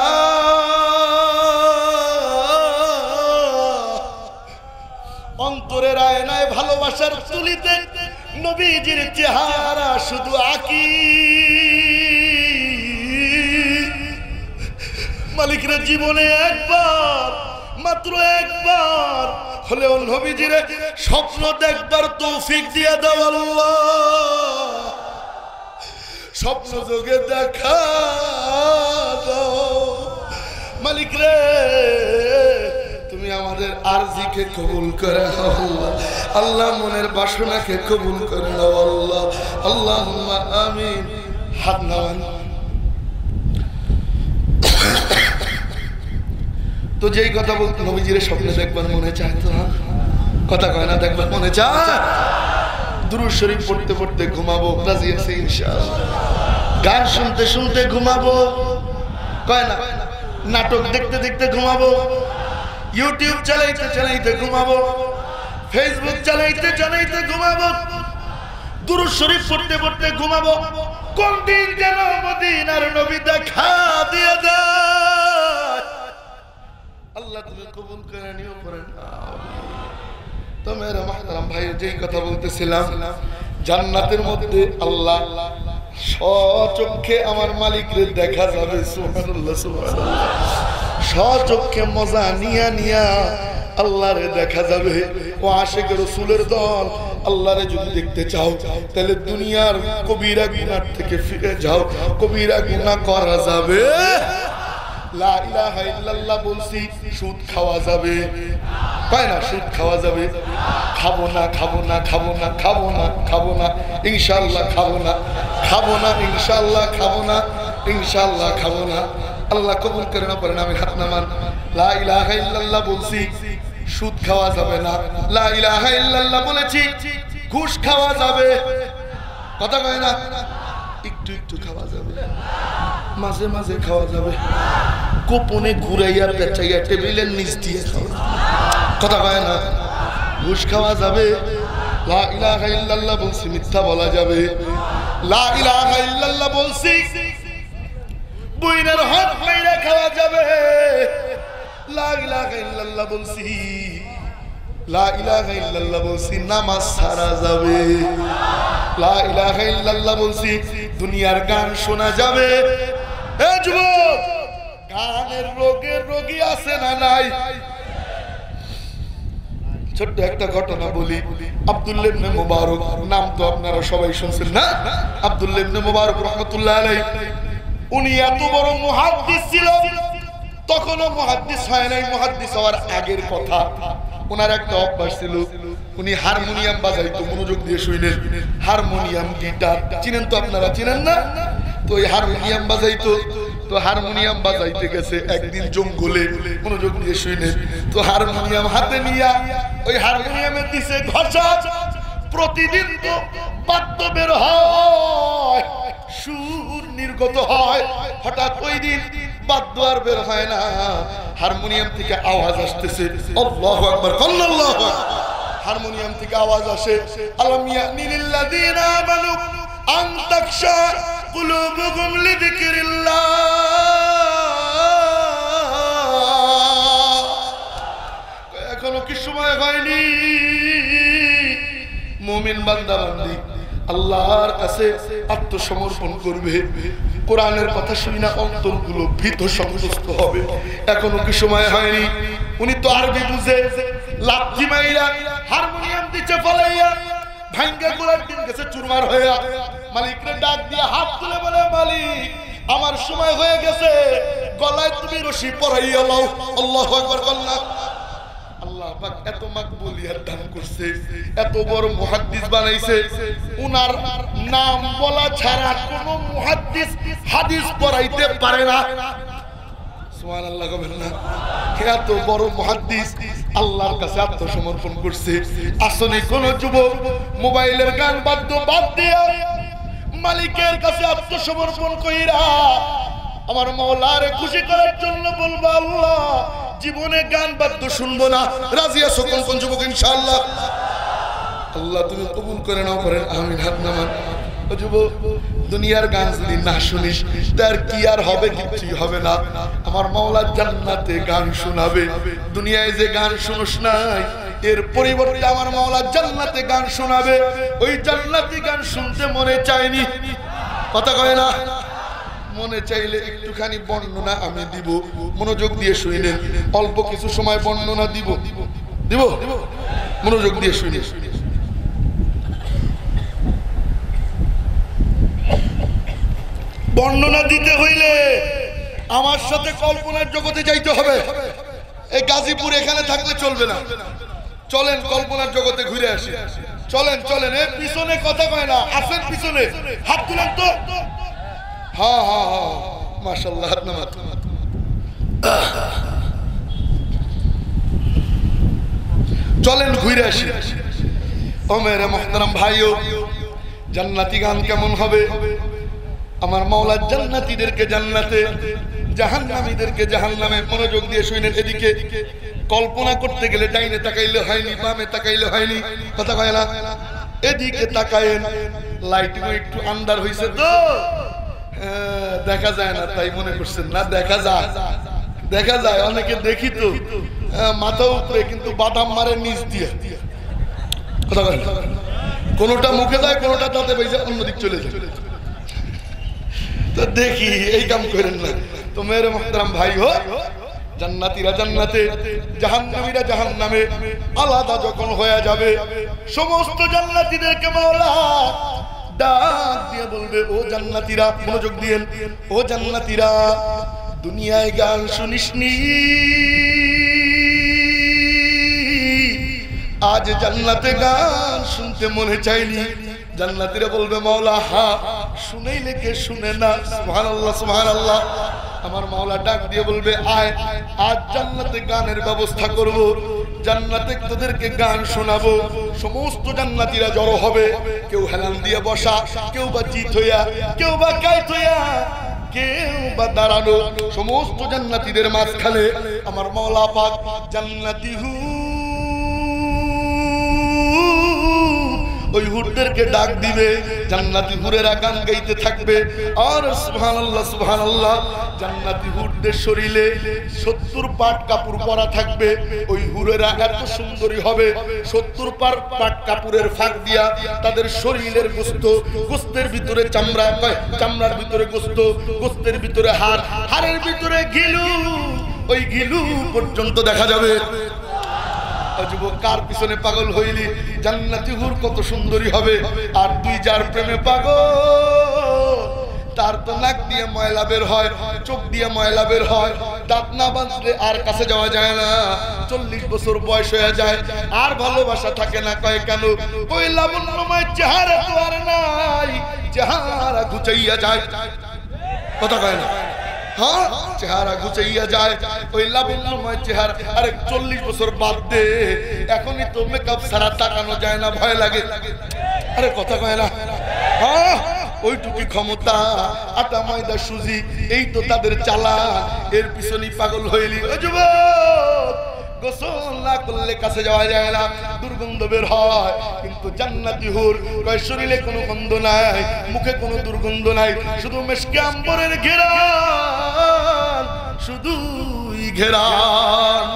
অন্তরের আয়নায় ভালোবাসার তুলিতে নবীজির চেহারা শুধু আঁকি। মালিক রে জীবনে একবার, মাত্র একবার হলেও নবীজির স্বপ্ন দেখবার তৌফিক দিয়ে দাও আল্লাহ। স্বপ্ন যোগে দেখা দাও মালিক রে। তুমি আমাদের আরজিকে কবুল করে নাও আল্লাহ, আল্লাহ মনের বাসনাকে কবুল করে নাও আল্লাহ, আল্লাহুম্মা আমিন। হাত নামান। তো যেই কথা বলতো নবীজির স্বপ্নে দেখবার মনে চায় তো, কথা কয় না, দেখবার মনে চায়। দুরূদ শরীফ পড়তে পড়তে ঘুমাবো, রাজি আছি ইনশাআল্লাহ। গান শুনতে শুনতে ঘুমাবো, কয় না। নাটক দেখতে দেখতে ঘুমাবো, ইউটিউব চালাইতে চালাইতে ঘুমাবো, ফেসবুক চালাইতে চালাইতে ঘুমাবো, দুরূদ শরীফ পড়তে পড়তে ঘুমাবো। কোন দিন যেন মদিনার নবী দেখা দিয়ে দেয়। আল্লাহ তুমি কবুল করে নিও, করেন। তো মেরা মাহতারাম ভাই, যেই কথা বলতেছিলাম, জান্নাতের মধ্যে আল্লাহ স্বচক্ষে আমার মালিকরে দেখা যাবে। সুবহানাল্লাহ, সুবহানাল্লাহ। স্বচক্ষে মজা নিয়া নিয়া আল্লাহরে দেখা যাবে। ও আশিক রাসূলের দল, আল্লাহরে যদি দেখতে চাও তাহলে দুনিয়ার কবিরা গুনাহ থেকে ফিরে যাও। কবিরা গুনাহ করা যাবে, লা ইলাহা ইল্লাল্লাহ বলছি, সুদ খাওয়া যাবে, তাই না? সুদ খাওয়া যাবে। খাবো না, খাবো না, খাবো না, খাবো না, খাবো না, ইনশাআল্লাহ খাবো না, খাবো না, ইনশাআল্লাহ খাবো না, ইনশাআল্লাহ খাবো না। আল্লাহ কবুল করে না, পড়েন। আমি হাত নামান। লা ইলাহা ইল্লাল্লাহ বলছি, সুদ খাওয়া যাবে না। লা ইলাহা ইল্লাল্লাহ বলেছি, ঘুষ খাওয়া যাবে, কথা কয় না। একটু একটু খাওয়া যাবে, মাঝে মাঝে খাওয়া যাবে, গোপনে ঘুরাইয়া পেঁচাইয়া টেবিলের নিচ দিয়ে খাওয়া, কথা কয় না। ঘুষ খাওয়া যাবে। লা ইলাহা ইল্লাল্লাহ বলছি, মিথ্যা বলা যাবে। লা ইলাহা ইল্লাল্লাহ বলছি, বইনের হাত মাইরা খাওয়া যাবে। লা ইলাহা ইল্লাল্লাহ বলছি, লা ইলাহা ইল্লাল্লাহ বলছি, নামাজ ছাড়া যাবে। লা ইলাহা ইল্লাল্লাহ বলছি, দুনিয়ার গান শোনা যাবে। এ যুবক, গানের রোগের রোগী আছে না নাই? ছোট্ট একটা ঘটনা বলি। আব্দুল্লাহ ইবনে মুবারক, নাম তো আপনারা সবাই শুনছেন না? আব্দুল্লাহ ইবনে মুবারক রাহমাতুল্লাহ আলাইহি, উনি এত বড় মুহাদ্দিস ছিল, তখনও মুহাদ্দিস হয় নাই। মুহাদ্দিস হওয়ার আগের কথা, ওনার একটা অভ্যাস ছিল, উনি হারমোনিয়াম বাজাইতো। মনোযোগ দিয়ে শুনেন, হারমোনিয়াম, গিটার চিনেন তো আপনারা, চিনেন না? তো এই হারমোনিয়াম বাজাইতো। তো হারমোনিয়াম বাজাইতে গেছে একদিন জঙ্গলে, মনোযোগ দিয়ে শুনেন। তো হারমোনিয়াম হাতে নিয়া ওই হারমোনিয়ামের দিছে ঘষা। প্রতিদিন তো বাদ্য বের হয়, সুর নির্গত হয়। হঠাৎ ওই দিন বাদ্য আর বের হয় না, হারমোনিয়াম থেকে আওয়াজ আসতেছে, আল্লাহু আকবার, আল্লাহু আকবার। হারমোনিয়াম থেকে আওয়াজ আসে, আলাম ইয়ানি লিল্লাযিনা আমানু আন তাখশা কুলুবুহুম লিযিকরিল্লাহ। এখনো কি সময় হয়নি? মুমিন বান্দা বান্দি আল্লাহর কাছে আত্মসমর্পণ করবে, কোরআনের কথা শুনি না অন্তরগুলো ভীত সন্ত্রস্ত হবে। এখনো কি সময় হয়নি? উনি তো আরবি বুঝে, লাথি মাইরা হারমোনিয়াম দিচ্ছে ফলাইয়া, ভাঙ্গা গোলার দিন গেছে চুরমার হইয়া। মালিকরে ডাক দিয়ে হাত তুলে বলে, মালিক আমার সময় হয়ে গেছে, গলায় তুমি রশি পরাইয়া লও। আল্লাহু আকবার। আল্লাহ আল্লাহ পাক এত মাকবুলিয়াত দান করছে, এত বড় মুহাদ্দিস বানাইছে। উনার নাম বলা ছাড়া কোনো মুহাদ্দিস হাদিস পড়াইতে পারে না। সুবহানাল্লাহ কবেন না? এত বড় মুহাদ্দিস আল্লাহর কাছে আত্মসমর্পণ করছে। আসলে কোন যুবক মোবাইলের গান বাদ্য বাদ দিয়া মালিকের কাছে আত্মসমর্পণ কইরা আমার মাওলারে খুশি করার জন্য বলবো, আল্লাহ জীবনে গান বাদ্য শুনবো না। রাজি আছো কোন কোন যুবক? ইনশাআল্লাহ। আল্লাহ তুমি কবুল করে নাও, করেন। আমিন। হাত নামান। ও যুবক, দুনিয়ার গান যদি না শুনিস তার কি আর হবে? কিছুই হবে না। আমার মাওলা জান্নাতে গান শোনাবে। দুনিয়ায় যে গান শুনোস নাই, এর পরিবর্তে আমার মাওলা জান্নাতে গান শোনাবে। ওই জান্নাতি গান শুনতে মনে চায়নি? কথা কয় না? মনে চাইলে একটুখানি বর্ণনা আমি দিব, মনোযোগ দিয়ে শুনেন। অল্প কিছু সময় বর্ণনা দিব, দিব মনোযোগ দিয়ে শুনে। বর্ণনা দিতে হইলে আমার সাথে কল্পনার জগতে যাইতে হবে। এই গাজীপুর এখানে থাকলে চলবে না। চলেন কল্পনার জগতে ঘুরে আসি। চলেন চলেন, পিছনে কথা কয় না, আসেন পিছনে, হাত তুলেন তো। হ্যাঁ হ্যাঁ হ্যাঁ, মাশাআল্লাহ, হাত নামান। চলেন ঘুরে আসি। ও মেরে মুহতারাম ভাইও, জান্নাতি গান কেমন হবে? আমার মাওলা জান্নাতীদেরকে জান্নাতে, জাহান্নামীদেরকে জাহান্নামে। মনোযোগ দিয়ে শুনেন। এদিকে কল্পনা করতে গেলে ডাইনে তাকাইলে হয়নি, বামে তাকাইলে হয়নি, কথা কয় না। এদিকে তাকায়েন। লাইটিং একটু আন্দার হইছে তো দেখা যায় না, তাই মনে করছেন না? দেখা যায়, দেখা যায়। অনেকে দেখি তো মাথা উপরে, কিন্তু বাদাম মারে নিচ দিয়ে, কথা কয় না। কোনোটা মুখে যায়, কোনোটা তাতে বেজে অন্যদিক চলে যায়। তো দেখি, এই কাম করেন না তো মেরে মুহতারাম ভাই হো। জান্নাতীরা জান্নাতে, জাহান্নামীরা জাহান্নামে। আলাদা যখন হয়ে যাবে, সমস্ত জান্নাতীদেরকে মাওলা ডাক দিয়ে বলবে, ও জান্নাতীরা, মনোযোগ দিয়েন, ও জান্নাতীরা, দুনিয়ায় গান শুনিসনি? আজ জান্নাতে গান শুনতে মনে চাইনি? জান্নাতীরা বলবে, মাওলা হ্যাঁ, শুনেইলে কে শুনে না? সুবহানাল্লাহ সুবহানাল্লাহ। আমার মাওলা ডাক দিয়ে বলবে, আয়, আজ জান্নাতে গানের ব্যবস্থা করব, জান্নাতে তোদেরকে গান শোনাবো। সমস্ত জান্নাতীরা জড়ো হবে, কেউ হেলান দিয়ে বসা, কেউ বা চিত হইয়া, কেউ বা কায়ত হইয়া, কেউ বা দাঁড়ানো। সমস্ত জান্নাতীদের মাঝখানে আমার মাওলা পাক জান্নাতি ওই হুরদেরকে ডাক দিবে। জান্নাতি হুরেরা গান গাইতে থাকবে, আর সুবহানাল্লাহ সুবহানাল্লাহ। জান্নাতি হুরদের শরীরে 70 পাট কাপড় পরা থাকবে। ওই হুরেরা এত সুন্দরী হবে, 70 পাট কাপড়ের ফাঁক দিয়া তাদের শরীরের গোশত, গোশতের ভিতরে চামড়া, চামড়ার ভিতরে গোশত, গোশতের ভিতরে হাড়, হাড়ের ভিতরে ঘিলু, ওই ঘিলু পর্যন্ত দেখা যাবে। যুবক, কার পিছনে পাগল হইলি? জান্নাতি হুর কত সুন্দরী হবে। আর তুই যার প্রেমে পাগল, তার তো নাক দিয়ে ময়লা বের হয়, চোখ দিয়ে ময়লা বের হয়, দাঁত না বাঁধলে আর কাছে যাওয়া যায় না। 40 বছর বয়স হয়ে যায়, আর ভালোবাসা থাকে না। কয় কেন? ওই লাবণ্যময় চেহারা তো আর নাই, চেহারা ঘুচাইয়া যায়, কথা কয় না? হ্যাঁ, চেহারা ঘুচাইয়া যায়, ওই লাবণ্যময় চেহারা। আরে 40 বছর বাদ দে, এখনই তো মেকআপ ছাড়া তাকানো যায় না, ভয় লাগে। আরে কথা কয় না? হ্যাঁ, ওইটুকু ক্ষমতা, আটা ময়দা সুজি, এই তো তাদের চালা। এর পিছনেই পাগল হইলি। ও যুবক, গোসল না করলে কাছে যাওয়া যায় না, দুর্গন্ধ বের হয়। কিন্তু জান্নাতি হুর কয় শরীরে কোনো গন্ধ নাই, মুখে কোনো দুর্গন্ধ নাই, শুধু মেশকে আম্বরের ঘেরান, শুধুই ঘেরান।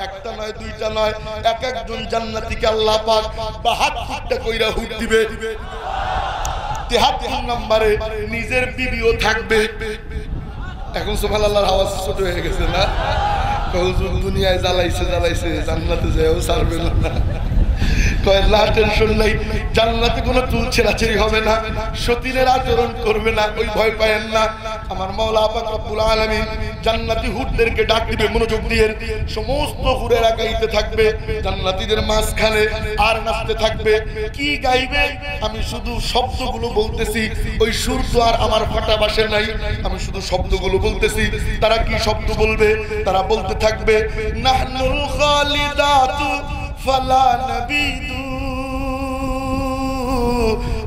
একটা নয়, দুইটা নয়, এক একজন জান্নাতীকে আল্লাহ পাক 72টা কইরা হুর দিবে। 73 নম্বরে নিজের বিবিও থাকবে। এখন সুবহানাল্লাহর আওয়াজ ছোট হয়ে গেছে না? হুজুর দুনিয়ায় জ্বালাইছে জ্বালাইছে, জান্নাতে যাও ছাড়বে না। কয় না, টেনশন নাই, জান্নাতে কোনো চুল ছেঁড়াছেড়ি হবে না, সতীনের আচরণ করবে না, ওই ভয় পায়েন না। আমার মাওলা পাক রব্বুল আলামিন জান্নাতি হুরদেরকে ডাক দিবে। মনোযোগ দিয়ে, সমস্ত হুরেরা গাইতে থাকবে জান্নাতীদের মাঝখানে, আর নাচতে থাকবে। কি গাইবে? আমি শুধু শব্দগুলো বলতেছি, ওই সুর তো আর আমার ফাটা বাসে নাই, আমি শুধু শব্দগুলো বলতেছি। তারা কি শব্দ বলবে? তারা বলতে থাকবে, নাহনুল খালিদাতু ফালা নাবিদু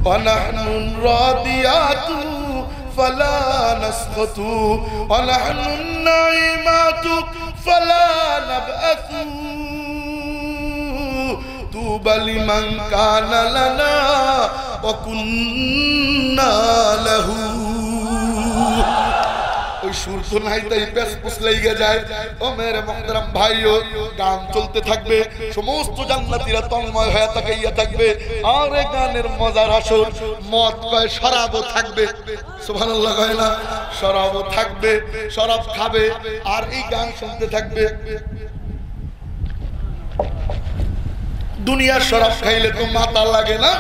ওয়া নাহনুন রাদিয়াতু ফালা নাসখাতু ওয়া নাহনুন নাইমাতু ফালা নাবআসু তুবা লিমান কানা লানা ওয়া কুন্না লাহু। ওই সুর তো নাই, তাই পেস পুস লেগে যায়। ও মেরে মুহতারাম ভাইও, গান চলতে থাকবে, সমস্ত জান্নাতীরা তন্ময় হয়ে তাকাইয়া থাকবে। আর এই গানের মজার আসর, মদ কয় শরাবও থাকবে, সুবহানাল্লাহ কয় না, শরাবও থাকবে, শরাব খাবে আর এই গান শুনতে থাকবে। দুনিয়ার শরাব খাইলে তো মাথা লাগে না,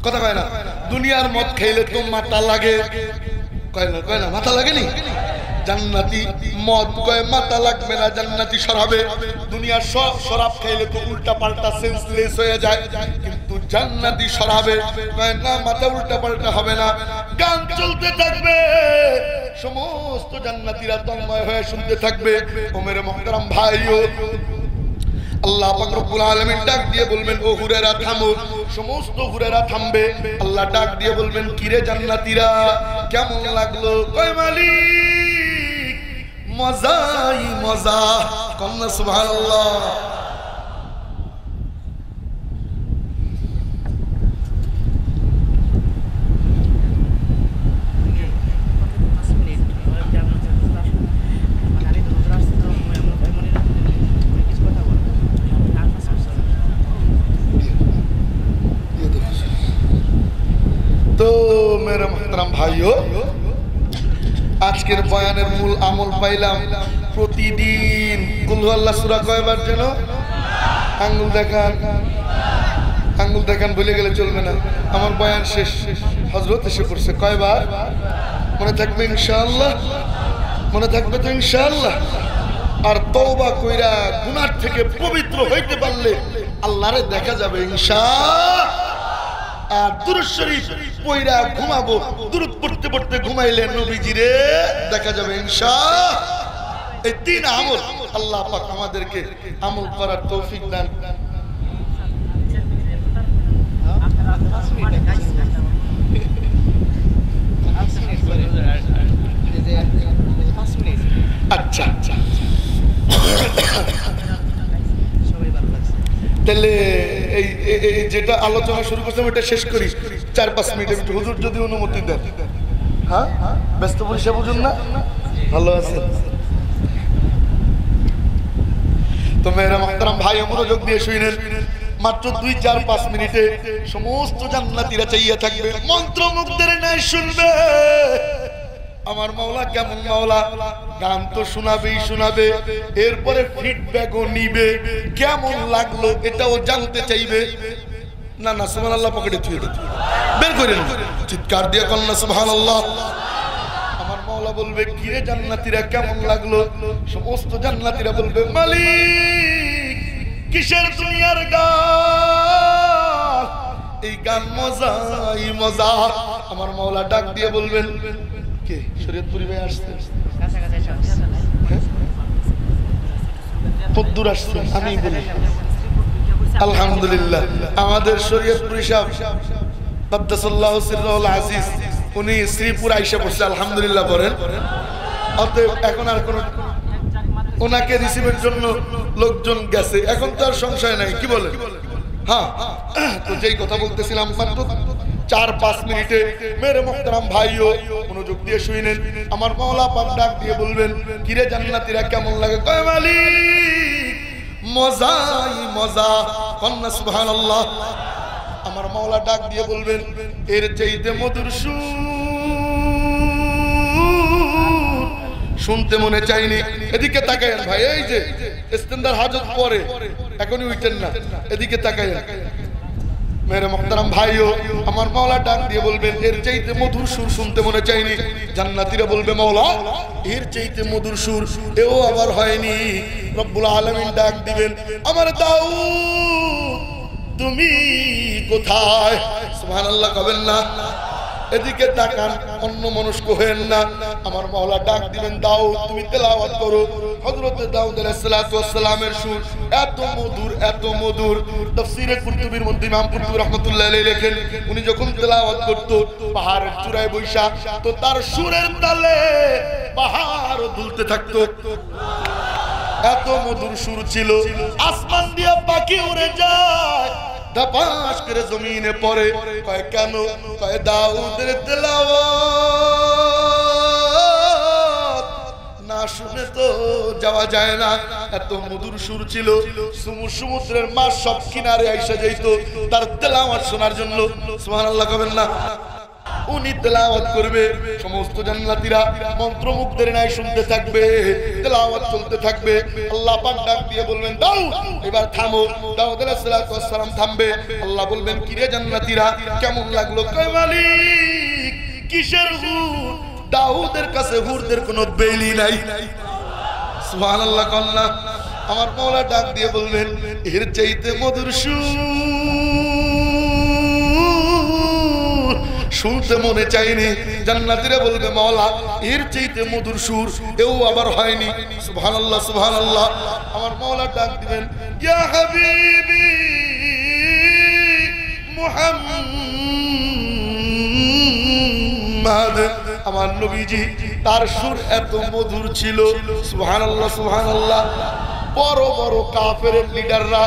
কথা কয় না, দুনিয়ার মদ খাইলে তো মাথা লাগে, কয় না মাথা লাগেনি। জান্নাতি মদ কয় মাথা লাগবে না, জান্নাতি শরাবে। দুনিয়ার সব শরাব খাইলে তো উল্টা পাল্টা সেন্সলেস হয়ে যায়, কিন্তু জান্নাতি শরাবে কয় না, মাথা উল্টা পাল্টা হবে না। গান চলতে থাকবে, সমস্ত জান্নাতীরা তন্ময় হয়ে শুনতে থাকবে। ও মেরে মুহতারাম ভাইও, আল্লাহ পাক রব্বুল আলামিন ডাক দিয়ে বলবেন, ও হুরেরা থামো। সমস্ত হুরেরা থামবে। আল্লাহ ডাক দিয়ে বলবেন, কিরে জান্নাতীরা কেমন লাগলো? কয় মালিক মজাই মজা, কন্না সুবহানাল্লাহ। তো মেরে মুহতারাম ভাইও, আজকের বয়ানের মূল আমল পাইলাম। প্রতিদিন কুল আল্লাহ সূরা কয়বার যেন? আঙ্গুল দেখান, আঙ্গুল দেখান, ভুলে গেলে চলবে না। আমার বয়ান শেষ, হযরত এসে পড়ছে, কয়বার? মনে থাকবে ইনশাআল্লাহ, মনে থাকবে তো ইনশাআল্লাহ। আর তওবা কইরা গুনাহ থেকে পবিত্র হইতে পারলে আল্লাহরে দেখা যাবে ইনশাআল্লাহ। আর দুরূদ শরীফ পড়া ঘুমাবো, দুরূদ পড়তে পড়তে ঘুমাইলে নবীজিরে দেখা যাবে ইনশাআল্লাহ। এই তিন আমল আল্লাহ পাক আমাদেরকে আমল করার তৌফিক দান। আচ্ছা আচ্ছা, তাহলে এই যেটা আলোচনা শুরু করছিলাম এটা শেষ করি 4-5 মিনিটের ভিতরে, হুজুর যদি অনুমতি দেন। হ্যাঁ, ব্যস্ত পরিষেবা বুঝুন না, ভালো আছে তো? মেরা মুহতারাম ভাই, মনোযোগ দিয়ে শুনেন। মাত্র 2-4-5 মিনিটে সমস্ত জান্নাতীরা চাইয়া থাকবে, মন্ত্রমুগ্ধের ন্যায় শুনবে আমার মাওলা কেমন মাওলা। গান তো শোনাবেই শোনাবে, এরপরে ফিডব্যাকও নিবে, কেমন লাগলো এটাও জানতে চাইবে। না না, সুবহানাল্লাহ পকেটে থুয়ে দে, বের করে নে, চিৎকার দিয়ে কন্না সুবহানাল্লাহ। আমার মাওলা বলবে, কিরে জান্নাতীরা কেমন লাগলো? সমস্ত জান্নাতীরা বলবে, মালিক কিসের দুনিয়ার গান, এই গান মজাই মজা। আমার মাওলা ডাক দিয়ে বলবেন, কে শরীয়তপুরি ভাই আসছে? কদ্দুর আসছে? আমি বলি আলহামদুলিল্লাহ, আমাদের শরীয়তপুরি সাহেব কদ্দাসাল্লাহু সিররুল আজিজ, উনি শ্রীপুর আইসা পড়ছে, আলহামদুলিল্লাহ বলেন। অতএব এখন আর কোন ওনাকে রিসিভের জন্য লোকজন গেছে, এখন তো আর সংশয় নাই, কি বলে? হ্যাঁ, তো যেই কথা বলতেছিলাম, মাত্র 4-5 মিনিটে মেরে মুহতারাম ভাইও মনোযোগ দিয়ে শুনেন। আমার মাওলা পাক ডাক দিয়ে বলবেন, কিরে জান্নাতীরা কেমন লাগে? কয় মালিক মজাই মজা, কন্না সুবহানাল্লাহ। আমার মাওলা ডাক দিয়ে বলবেন, এর চাইতে মধুর সুর শুনতে মনে চাইনি। এদিকে তাকায়েন ভাই, এই যে ইস্তেন্দার হাজত পরে, এখনই উঠেন না, এদিকে তাকায়েন মেরে মুহতারাম ভাইও। আমার মাওলা ডাক দিয়ে বলবেন, এর চাইতে মধুর সুর শুনতে মনে চাইনি। জান্নাতীরা বলবে, মাওলা এর চাইতে মধুর সুর এও আবার হয়নি। রব্বুল আলামিন ডাক দিবেন, আমার দাউদ তুমি কোথায়? সুবহানাল্লাহ কবেন না? এদিকে তাকান, অন্য মনস্ক হয়েন না। আমার মাওলা ডাক দিবেন, দাউদ তুমি তেলাওয়াত করো। হযরত দাউদ আলাইহিস সালাতু ওয়াস সালামের সুর এত মধুর, এত মধুর। তাফসীরে কুরতুবীর মধ্যে ইমাম কুরতুবী রাহমাতুল্লাহি আলাইহি লেখেন, উনি যখন তেলাওয়াত করত পাহাড়ের চূড়ায় বৈশা, তো তার সুরের তালে পাহাড়ও দুলতে থাকতো। এত মধুর সুর ছিল, আসমান দিয়ে পাখি উড়ে যায়, ধপাস করে জমিনে পড়ে। কয় কেন? কয় দাউদের তেলাওয়াত না শুনে তো যাওয়া যায় না। এত মধুর সুর ছিল, সমুদ্রের মাছ সব কিনারে আইসা যাইতো তার তেলাওয়াত শোনার জন্য। সুবহানাল্লাহ কবেন না? উনি তেলাওয়াত করবে, সমস্ত জান্নাতীরা মন্ত্রমুগ্ধের ন্যায় শুনতে থাকবে, তেলাওয়াত চলতে থাকবে। আল্লাহ পাক ডাক দিয়ে বলবেন দাউদ এবার থামো। দাউদ আলাইহিস সালাম থামবে। আল্লাহ বলবেন কিরে জান্নাতীরা কেমন লাগলো? কয় মালিক কিসের হুর? দাউদের কাছে হুরদের কোনো বেলি নাই। সুবহানাল্লাহ কল্লা। আমার মওলা ডাক দিয়ে বলবেন এর চাইতে মধুর সুর শুনতে মনে চাইনি। জান্নাতীরা বলবে মওলা এর চাইতে মধুর সুর এও আবার হয়নি। সুবহানাল্লাহ সুবহানাল্লাহ। আমার মওলা ডাক দিবেন ইয়া হাবিবি মুহাম্মদ, আমার নবীজি তার সুর এত মধুর ছিল। সুবহানাল্লাহ সুবহানাল্লাহ। বড় বড় কাফেরের লিডাররা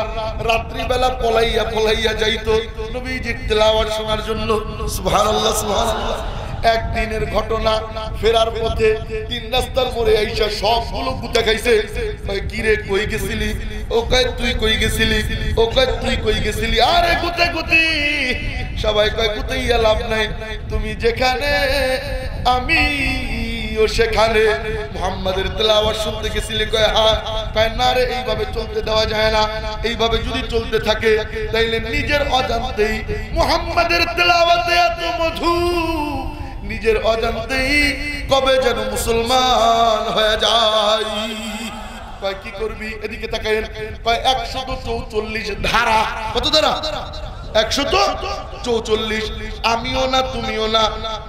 রাত্রিবেলা পলাইয়া পলাইয়া যাইতো নবীজির তেলাওয়াত শোনার জন্য। সুবহানাল্লাহ সুবহানাল্লাহ। একদিনের ঘটনা, ফেরার পথে তিন রাস্তার মোড়ে আইসা সবগুলো গুতা খাইছে। কয় কি রে কই গেছিলি? ও কয় তুই কই গেছিলি? ও কয় তুই কই গেছিলি? আরে গুতে গুতি। সবাই কয় গুতাইয়া লাভ নাই, তুমি যেখানে আমি ও সেখানে। মুহাম্মাদের তেলাওয়াত শুনতে গেছিলি? কয় হ্যাঁ। কয় না রে এইভাবে চলতে দেওয়া যায় না, এইভাবে যদি চলতে থাকে তাইলে নিজের অজান্তেই মুহাম্মাদের তেলাওয়াতে এত মধু, নিজের অজান্তেই কবে যেন মুসলমান হয়ে যায়। কয় কি করবি? এদিকে তাকায়েন। কয় 144 ধারা। কত ধারা? 144। আমিও না তুমিও না,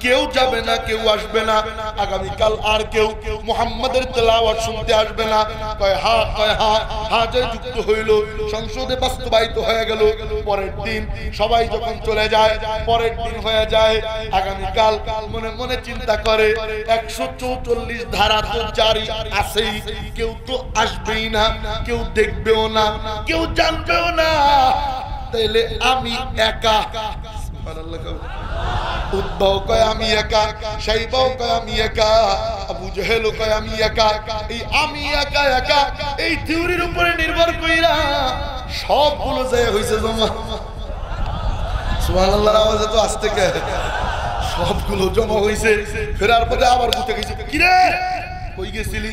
কেউ যাবে না, কেউ আসবে না আগামীকাল, আর কেউ মুহাম্মাদের তেলাওয়াত শুনতে আসবে না। কয় হ্যাঁ। কয় হ্যাঁ। হ্যাঁ যে যুক্ত হইল, সংসদে বাস্তবায়িত হয়ে গেল। পরের দিন সবাই যখন চলে যায়, পরের দিন হয়ে যায় আগামীকাল। মনে মনে চিন্তা করে 144 ধারা তো জারি আছেই, কেউ তো আসবেই না, কেউ দেখবেও না, কেউ জানবেও না, তাইলে আমি একা। উদ্বাও কয় আমি একা, সাইবাও কয় আমি একা, আবু জেহেলও কয় আমি একা। এই আমি একা একা এই থিওরির উপরে নির্ভর কইরা সবগুলো যায় হইছে জমা। সুবহানাল্লাহর আওয়াজ তো আসতে কে? সবগুলো জমা হইছে। ফেরার পথে আবার গুতে গেছে। কি রে কই গেছিলি?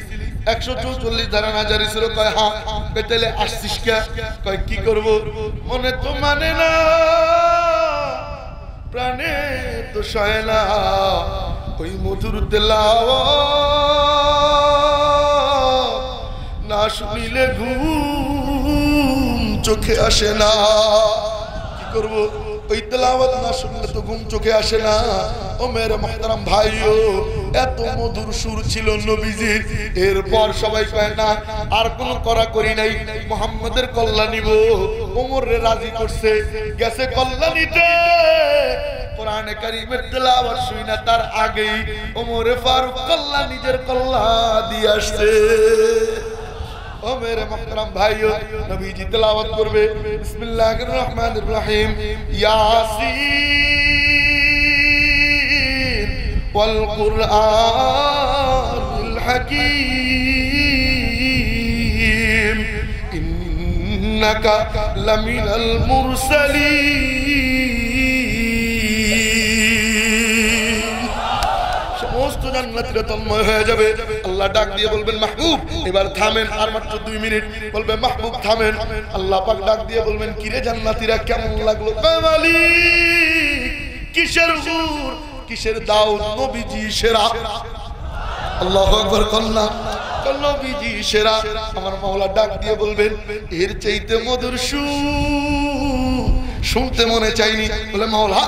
144 ধারা না জারি ছিল। কয় হ্যাঁ। তাইলে আসছিস কে? কয় কি করব? মনে তো মানে না, প্রাণে তো সয় না, ওই মধুর তেলাওয়াত না শুনিলে ঘুম চোখে আসে না। কি করব? ওই তেলাওয়াত না শুনলে তো ঘুম চোখে আসে না। ও মেরে মুহতারাম ভাইও, এত মধুর সুর ছিল নবীজির। এরপর সবাই কয় না আর কোন করা করি নাই, মুহাম্মাদের কল্যাণ নিব। ওমরে রাজি করছে, গেছে কল্যাণীতে। কোরআনে কারীমের তেলাওয়াত শুইনা তার আগেই ওমরে ফারুক কল্যাণ নিজের কল্যাণ দিয়ে আসছে। ও মেরে মুহতারাম ভাইও, নবীজি তেলাওয়াত করবে বিসমিল্লাহির রহমানির রহিম, ইয়াসিন ওয়াল কুরআনিল হাকীম ইন্নাকা লামিনাল মুরসালিন। সমস্ত জান্নাতীরা তন্ময় হয়ে যাবে। আল্লাহ ডাক দিয়ে বলবেন মাহবুব এবার থামেন, আর মাত্র 2 মিনিট। বলবে মাহবুব থামেন। আল্লাহ পাক ডাক দিয়ে বলবেন কিরে জান্নাতীরা কেমন লাগলো? কয় মালিক কিসের হুর, কিসের দাউদ? নবীজি সেরা। আল্লাহু আকবার। কল্লা নবীজি সেরা। আমার মাওলা ডাক দিয়ে বলবেন এর চাইতে মধুর সুর শুনতে মনে চাইনি। বলে মাওলা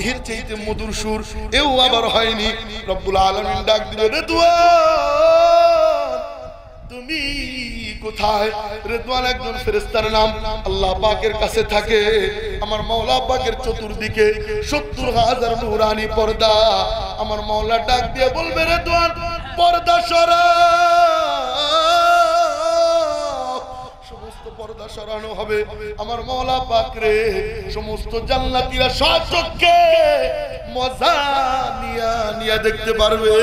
এর চাইতে মধুর সুর এও আবার হয়নি। রব্বুল আলামিন ডাক দিবে রেদওয়ান তুমি কোথায়? রেদওয়ান একজন ফেরেশতার নাম, আল্লাহ পাকের কাছে থাকে। আমার মাওলা পাকের চতুর্দিকে 70,000 নূরানি পর্দা। আমার মাওলা ডাক দিয়ে বলবে রেদওয়ান পর্দা সরাও। সমস্ত পর্দা সরাও। সরানো হবে, আমার মওলা পাক রে সমস্ত জান্নাতীরা স্বচক্ষে মজা নিয়া নিয়া দেখতে পারবে।